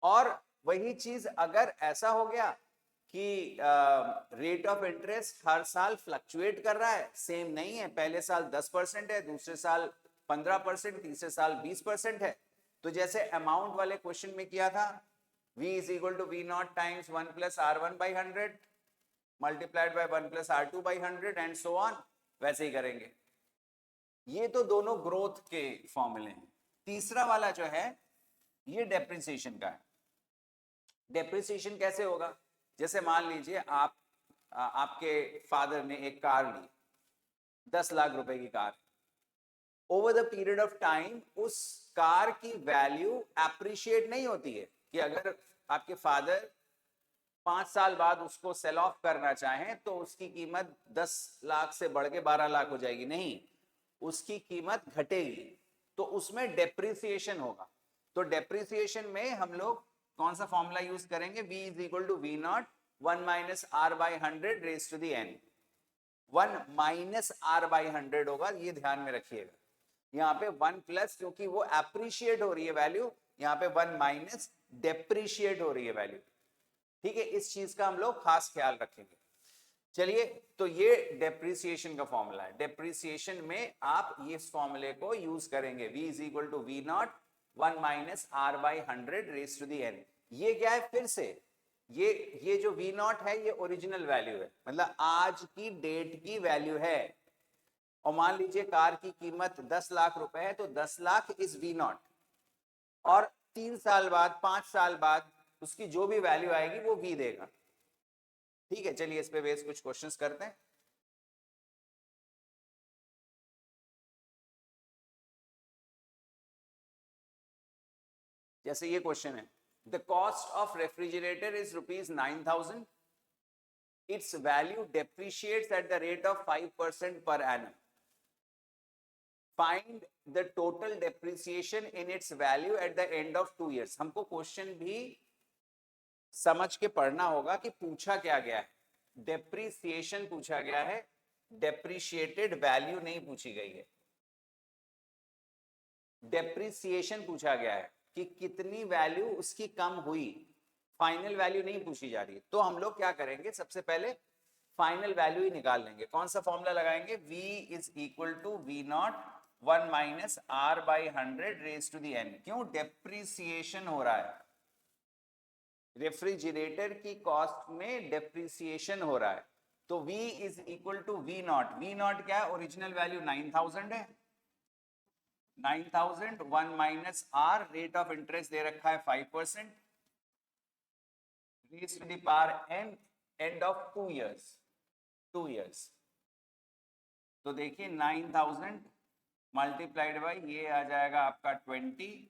और वही चीज अगर ऐसा हो गया कि रेट ऑफ इंटरेस्ट हर साल फ्लक्चुएट कर रहा है, सेम नहीं है, पहले साल 10% है, दूसरे साल 15%, तीसरे साल 20% है, तो जैसे अमाउंट वाले क्वेश्चन में किया था V is equal to V0 times 1 plus R1 by 100 multiplied by 1 plus R2 by 100 and so on, वैसे ही करेंगे. ये तो दोनों ग्रोथ के फॉर्मूले हैं. तीसरा वाला जो है ये डेप्रिसिएशन का है. डेप्रिसिएशन कैसे होगा? जैसे मान लीजिए आपके फादर ने एक कार ली, 10 लाख रुपए की car. Over the period of time उस कार की वैल्यू एप्रिशिएट नहीं होती है कि अगर आपके फादर 5 साल बाद उसको सेल ऑफ करना चाहें तो उसकी कीमत 10 लाख से बढ़ के 12 लाख हो जाएगी. नहीं, उसकी कीमत घटेगी, तो उसमें डेप्रिसिएशन होगा. तो डेप्रिसिएशन में हम लोग कौन सा फॉर्मूला यूज करेंगे? V is equal to V0 1 minus R by 100 raised to the n. 1 minus R by 100 होगा, ये ध्यान में रखिएगा. यहाँ पे 1 प्लस, क्योंकि वो एप्रिशिएट हो रही है वैल्यू, यहाँ पे 1 माइनस डेप्रिशिएट हो रही है वैल्यू. ठीक है, इस चीज का हम लोग खास ख्याल रखेंगे. चलिए, तो ये डेप्रिसिएशन का फॉर्मूला है. डेप्रिसिएशन में आप इस फॉर्मूले को यूज करेंगे. V is equal to V0 1 minus R by 100 raised to the n. ये क्या है? फिर से ये जो V0 है ये ओरिजिनल वैल्यू है, मतलब आज की डेट की वैल्यू है. और मान लीजिए कार की कीमत 10 लाख रुपए है, तो 10 लाख इज V0 और 3 साल बाद 5 साल बाद उसकी जो भी वैल्यू आएगी वो V देगा. ठीक है, चलिए इस पे बेस कुछ क्वेश्चंस करते हैं. जैसे ये क्वेश्चन है, the cost of refrigerator is ₹9,000, it's value depreciates at the rate of 5% per annum, find the total depreciation in its value eight the end of 2 years। हमको क्वेश्चन भी समझ के पढ़ना होगा कि पूछा क्या गया है। डेप्रिसिएशन पूछा गया है, डेप्रिशिएटेड वैल्यू नहीं पूछी गई है। डेप्रिसिएशन पूछा गया है कि कितनी वैल्यू उसकी कम हुई, फाइनल वैल्यू नहीं पूछी जा रही है। तो हम लोग क्या करेंगे, सबसे पहले फाइनल वैल्यू ही निकाल लेंगे। कौन सा फॉर्मूला लगाएंगे, V is equal to V0 1 minus R by 100 raise to the n। क्यों, डेप्रिसिएशन हो रहा है, रेफ्रिजरेटर की कॉस्ट में डेप्रिसिएशन हो रहा है। तो V is equal to V0, V0 क्या है, ओरिजिनल वैल्यू 9,000 है, 9,000 1 minus R, rate of interest दे रखा है 5%, raise to the power n, end of 2 years। तो देखिए 9,000 मल्टीप्लाइड बाई ये आ जाएगा आपका 20,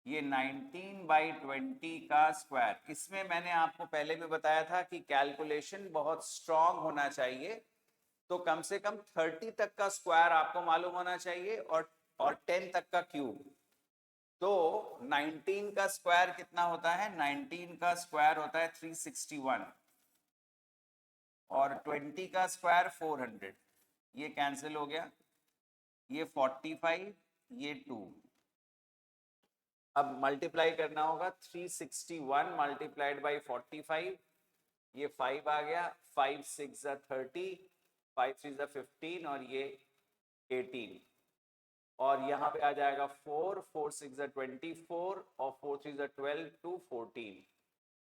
ये 19/20 का स्क्वायर। इसमें मैंने आपको पहले भी बताया था कि कैलकुलेशन बहुत स्ट्रांग होना चाहिए, तो कम से कम 30 तक का स्क्वायर आपको मालूम होना चाहिए और 10 तक का क्यूब। तो 19 का स्क्वायर कितना होता है, 19 का स्क्वायर होता है 361, और 20 का स्क्वायर 400, ये कैंसिल हो गया, ये 45, ये 2। अब मल्टीप्लाई करना होगा, 361 मल्टीप्लाइड बाई 45, ये 5 आ गया, 5 6 30, 5 3 15, और ये 18, और यहाँ पे आ जाएगा 4 4 6 24, और 4 3 12 2 14।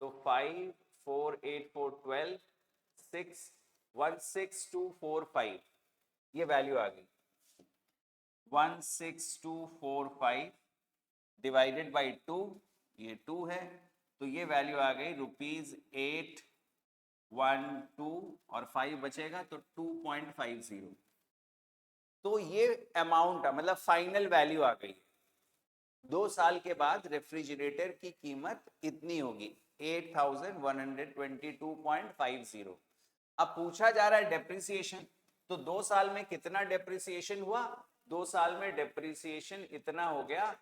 तो 5 4 8 4 12 6 1 6 2 4 5, ये वैल्यू आ गई 16245 डिवाइडेड बाई 2, ये 2 है, तो ये वैल्यू आ गई ₹812, और 5 बचेगा तो 2.50। तो ये अमाउंट मतलब फाइनल वैल्यू आ गई। 2 साल के बाद रेफ्रिजरेटर की कीमत इतनी होगी 8,122.50। अब पूछा जा रहा है डेप्रिसिएशन, तो 2 साल में कितना डेप्रिसिएशन हुआ, 2 साल में डेप्रिसिएशन इतना हो गया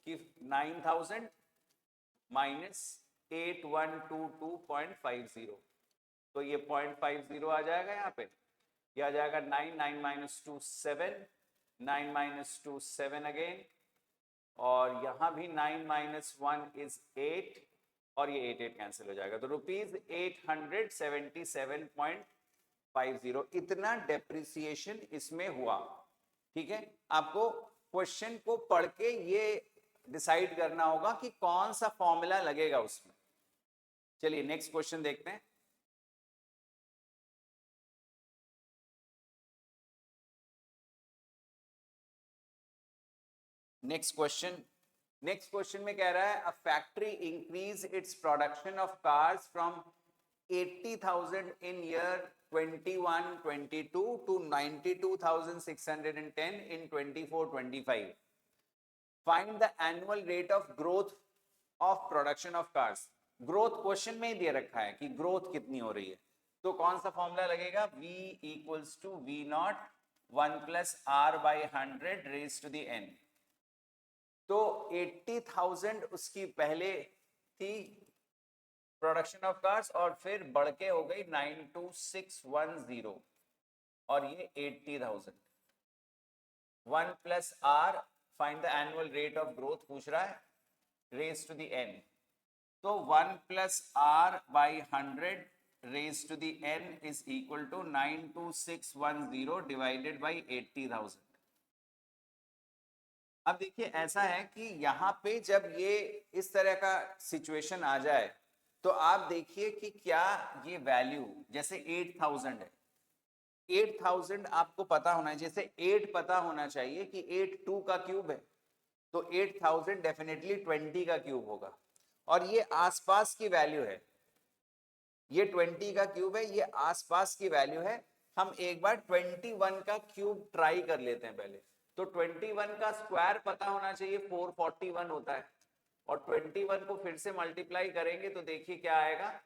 कि 9,000 माइनस 8122.50, तो ये 0.50 आ जाएगा यहाँ पे, ये आ जाएगा 9 9 माइनस 2 7, 9 माइनस 2 7 अगेन, और यहाँ भी 9 माइनस 1 इज 8, और ये 8 कैंसिल हो जाएगा, तो ₹877.50 इतना डेप्रिसिएशन इसमें हुआ। ठीक है, आपको क्वेश्चन को पढ़ के ये डिसाइड करना होगा कि कौन सा फॉर्मूला लगेगा उसमें। चलिए नेक्स्ट क्वेश्चन देखते हैं। नेक्स्ट क्वेश्चन में कह रहा है a factory increase its production of cars from 80,000 in year 21-22 to 92,610 in 24-25. Find the annual rate of growth of production of cars. Growth question में ही दे रखा है कि ग्रोथ कितनी हो रही है, तो कौन सा फॉर्मूला लगेगा, V equals to V0 1 plus R by 100 raise to the n। तो 80,000 उसकी पहले थी प्रोडक्शन ऑफ कार्स, और फिर बढ़ के हो गई 92,610, और ये 80,000। 1 plus R, find the annual rate of growth पूछ रहा है, रेज टू दी n। तो 1 plus R by 100 raise to the n is equal to 92,610 divided by 80,000। अब देखिए ऐसा है कि यहाँ पे जब ये इस तरह का सिचुएशन आ जाए, तो आप देखिए कि क्या ये वैल्यू जैसे 8,000 है, 8,000 आपको पता होना है, जैसे 8 पता होना चाहिए कि 8 2 का क्यूब है, तो 8,000 डेफिनेटली 20 का क्यूब होगा, और ये आसपास की वैल्यू है, ये 20 का क्यूब है, ये आसपास की वैल्यू है। हम एक बार 21 का क्यूब ट्राई कर लेते हैं पहले। तो 21 का स्क्वायर पता होना चाहिए 441 होता है, और 21 को फिर से मल्टीप्लाई करेंगे तो देखिए क्या आएगा,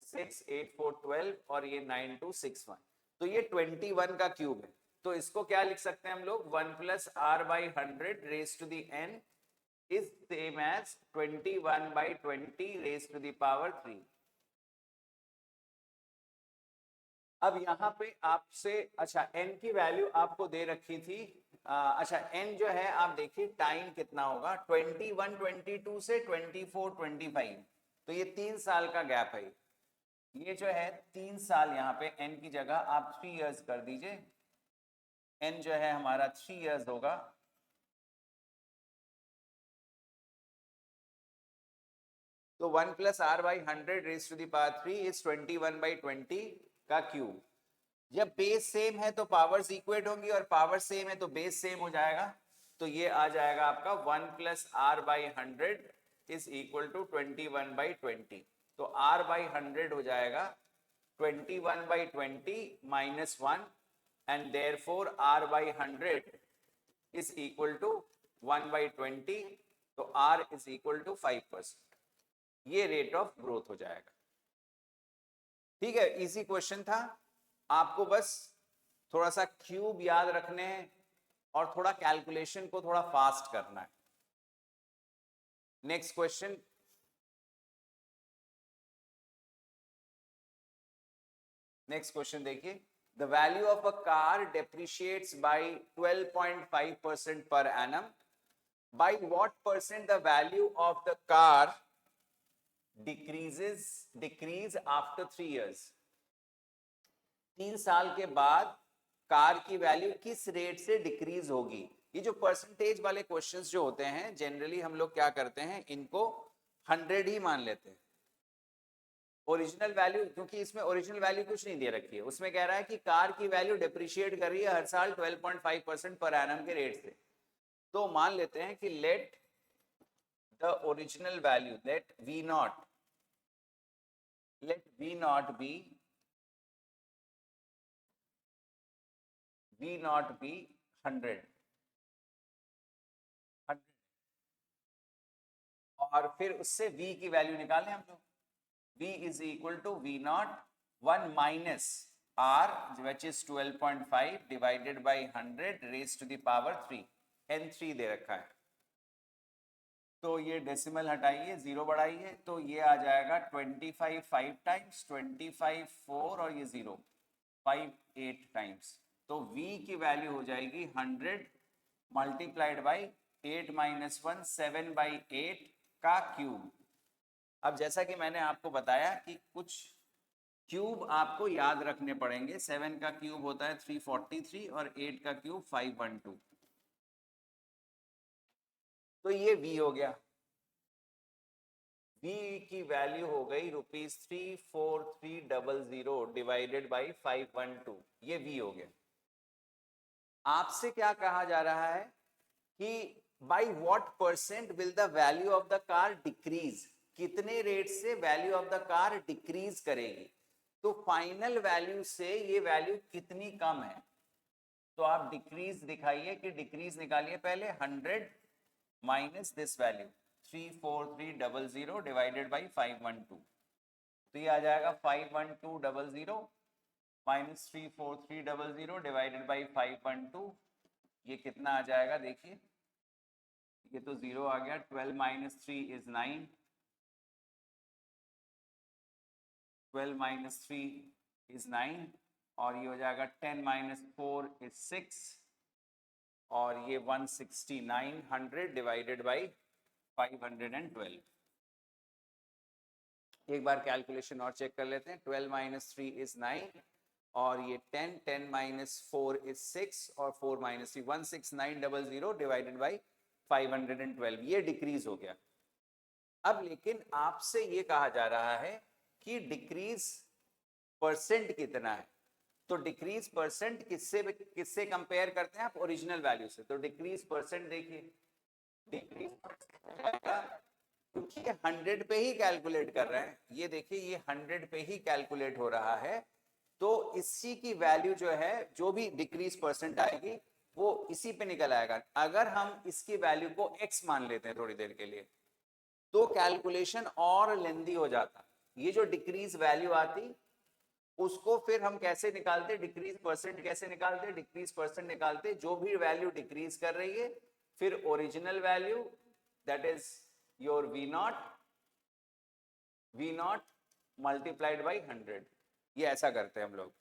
6, 8, 4, 12 और ये 9, 2, 6, 1। तो ये 21 का क्यूब है। तो इसको क्या लिख सकते हैं हम लोग, 1 plus R by 100 raise to the n is same as 21 by 20 raise to the power 3। अब यहाँ पे आपसे, अच्छा n की वैल्यू आपको दे रखी थी, अच्छा n जो है आप देखिए टाइम कितना होगा, 21, 22 से 24, 25, तो ये 3 साल का गैप है। ये जो है 3 साल, यहाँ पे n की जगह आप 3 इयर्स कर दीजिए, n जो है हमारा 3 इयर्स होगा। तो 1 plus R by 100 raise to the power 3 is 21 by 20 का क्यूब। जब बेस सेम है तो पावर्स इक्वेट होंगी और पावर सेम है तो बेस सेम हो जाएगा। तो ये आ जाएगा आपका 1 plus R by 100 is equal to 21 by 20। तो आर बाई 100 हो जाएगा 21 by 20 minus 1 and therefore R by 100 is equal to 1 by 20। तो आर इज इक्वल टू 5%। ये रेट ऑफ ग्रोथ हो जाएगा। ठीक है, इजी क्वेश्चन था। आपको बस थोड़ा सा क्यूब याद रखने हैं और थोड़ा कैलकुलेशन को थोड़ा फास्ट करना है। नेक्स्ट क्वेश्चन, देखिए, the value of a car depreciates by 12.5% per annum. By what percent the value of the car decrease after 3 years. 3 साल के बाद कार की वैल्यू किस रेट से डिक्रीज होगी। ये जो परसेंटेज वाले क्वेश्चंस जो होते हैं जनरली हम लोग क्या करते हैं, इनको 100 ही मान लेते हैं। ओरिजिनल वैल्यू, क्योंकि इसमें ओरिजिनल वैल्यू कुछ नहीं दे रखी है, उसमें कह रहा है कि कार की वैल्यू डिप्रिशिएट कर रही है हर साल 12.5% पर एनम के रेट से। तो मान लेते हैं कि let the original value, let V naught be 100 और फिर उससे v की वैल्यू निकालें हम लोग। v is equal to v naught 1 minus r which is 12.5 divided by 100 raise to the power 3, n3 दे रखा है। तो ये डेसिमल हटाइए, 0 बढ़ाइए, तो ये आ जाएगा 25 5 टाइम्स, 25 4 और ये 0 5 8 टाइम्स। तो v की वैल्यू हो जाएगी 100 मल्टीप्लाइड बाई 8 माइनस 1 7 बाई 8 का क्यूब। अब जैसा कि मैंने आपको बताया कि कुछ क्यूब आपको याद रखने पड़ेंगे। 7 का क्यूब होता है 343 और 8 का क्यूब 512। तो ये v हो गया, v की वैल्यू हो गई ₹34300 डिवाइडेड बाई 512। ये v हो गया। आपसे क्या कहा जा रहा है कि by what percent will the value of the car decrease, कितने रेट से value of the car decrease करेगी। तो फाइनल वैल्यू से ये वैल्यू कितनी कम है, तो आप डिक्रीज दिखाइए कि डिक्रीज निकालिए पहले। 100 minus this value 34300 divided by 512। तो ये आ जाएगा 51200 माइनस 34300 डिवाइडेड बाई 512। ये कितना आ जाएगा देखिए, ये तो 0 आ गया। 12 माइनस 3 इज 9, 12 माइनस 3 इज 9 और ये हो जाएगा 10 माइनस 4 इज 6 और ये 169 डिवाइडेड बाई 512। एक बार कैलकुलेशन और चेक कर लेते हैं। 12 माइनस 3 इज 9 और ये 10, 10 माइनस 4 इज 6 और 4 माइनस 3 16900 डिवाइडेड बाई 512। ये डिक्रीज हो गया। अब लेकिन आपसे ये कहा जा रहा है कि डिक्रीज परसेंट कितना है। तो डिक्रीज परसेंट किससे कंपेयर करते हैं आप, ओरिजिनल वैल्यू से। तो डिक्रीज परसेंट देखिए, डिक्रीज क्योंकि 100 पे ही कैलकुलेट कर रहे हैं, ये देखिए ये 100 पे ही कैलकुलेट हो रहा है। तो इसी की वैल्यू जो है, जो भी डिक्रीज परसेंट आएगी वो इसी पे निकल आएगा। अगर हम इसकी वैल्यू को x मान लेते हैं थोड़ी देर के लिए, तो कैलकुलेशन और लेंदी हो जाता। ये जो डिक्रीज वैल्यू आती, उसको फिर हम कैसे निकालते, डिक्रीज परसेंट कैसे निकालते, डिक्रीज परसेंट निकालते, जो भी वैल्यू डिक्रीज कर रही है, फिर original value that is your V not multiplied by 100। ये ऐसा करते हैं हम लोग,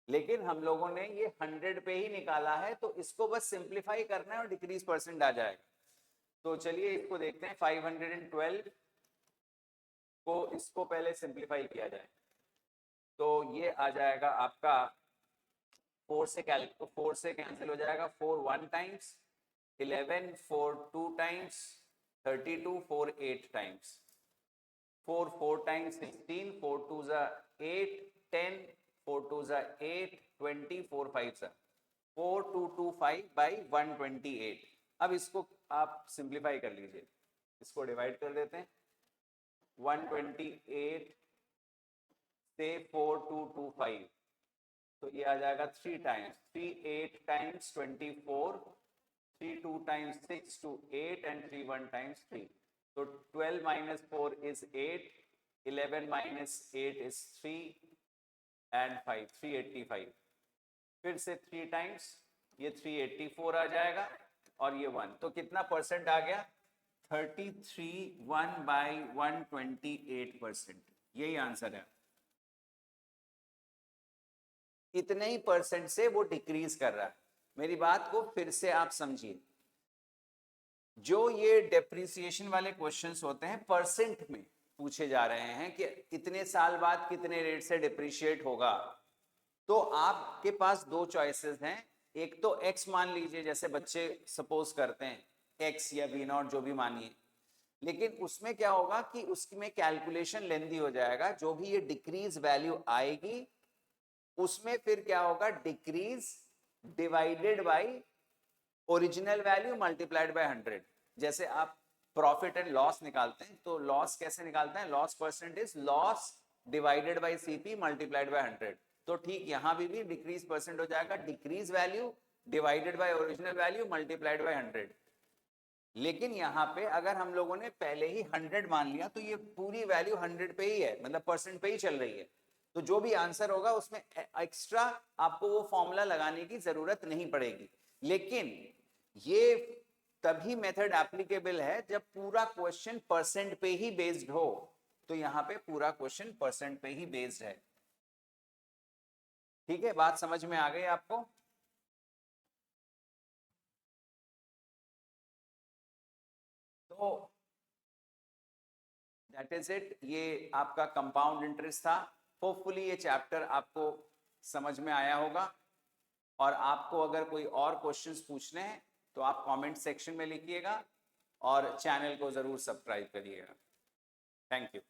लेकिन हम लोगों ने ये 100 पे ही निकाला है, तो इसको बस सिंप्लीफाई करना है और डिक्रीज परसेंट आ जाएगा। तो चलिए इसको देखते हैं, 512 को इसको पहले सिंप्लीफाई किया जाए, तो ये आ जाएगा आपका 4 से कैंसिल हो जाएगा, 4 1 times, 11 4 2 times, 32 4 8 times, 4 4 times 16, 4 2 8, 10, 4 2 8, 20, 4 5 4225 by 128। अब इसको आप सिंप्लीफाई कर लीजिए, इसको डिवाइड कर देते हैं, 128 से 4225, तो ये आ जाएगा 3 times, 3 8 times 24, 3 2 times 6 to 8 and 3 1 times 3, तो 12 minus 4 is 8, 11 minus 8 is 3 and 5, 385, फिर से 3 टाइम्स, ये 384 आ जाएगा और ये 1, तो कितना परसेंट आ गया, 33 by 128%। यही आंसर है। इतने ही परसेंट से वो डिक्रीज कर रहा है। मेरी बात को फिर से आप समझिए, जो ये डेप्रिसिएशन वाले क्वेश्चंस होते हैं परसेंट में पूछे जा रहे हैं कि इतने साल बाद कितने रेट से डिप्रिशिएट होगा, तो आपके पास दो चॉइसेस हैं। एक तो x मान लीजिए, जैसे बच्चे सपोज करते हैं x या v नॉट जो भी मानिए, लेकिन उसमें क्या होगा कि उसमें कैलकुलेशन लेंदी हो जाएगा। जो भी ये डिक्रीज वैल्यू आएगी उसमें फिर क्या होगा, decrease divided by original value multiplied by 100। जैसे आप प्रॉफिट एंड लॉस निकालते हैं, तो लॉस कैसे निकालते हैं, loss percentage loss divided by CP multiplied by 100। तो ठीक यहां भी डिक्रीज परसेंट हो जाएगा, decrease value divided by original value multiplied by 100। लेकिन यहाँ पे अगर हम लोगों ने पहले ही 100 मान लिया, तो ये पूरी वैल्यू 100 पे ही है, मतलब परसेंट पे ही चल रही है, तो जो भी आंसर होगा उसमें एक्स्ट्रा आपको वो फॉर्मूला लगाने की जरूरत नहीं पड़ेगी। लेकिन ये तभी मेथड एप्लीकेबल है जब पूरा क्वेश्चन परसेंट पे ही बेस्ड हो, तो यहाँ पे पूरा क्वेश्चन परसेंट पे ही बेस्ड है। ठीक है, बात समझ में आ गई आपको? तो दैट इज इट, ये आपका कंपाउंड इंटरेस्ट था। होपफुली ये चैप्टर आपको समझ में आया होगा, और आपको अगर कोई और क्वेश्चंस पूछने हैं तो आप कमेंट सेक्शन में लिखिएगा और चैनल को जरूर सब्सक्राइब करिएगा। Thank you.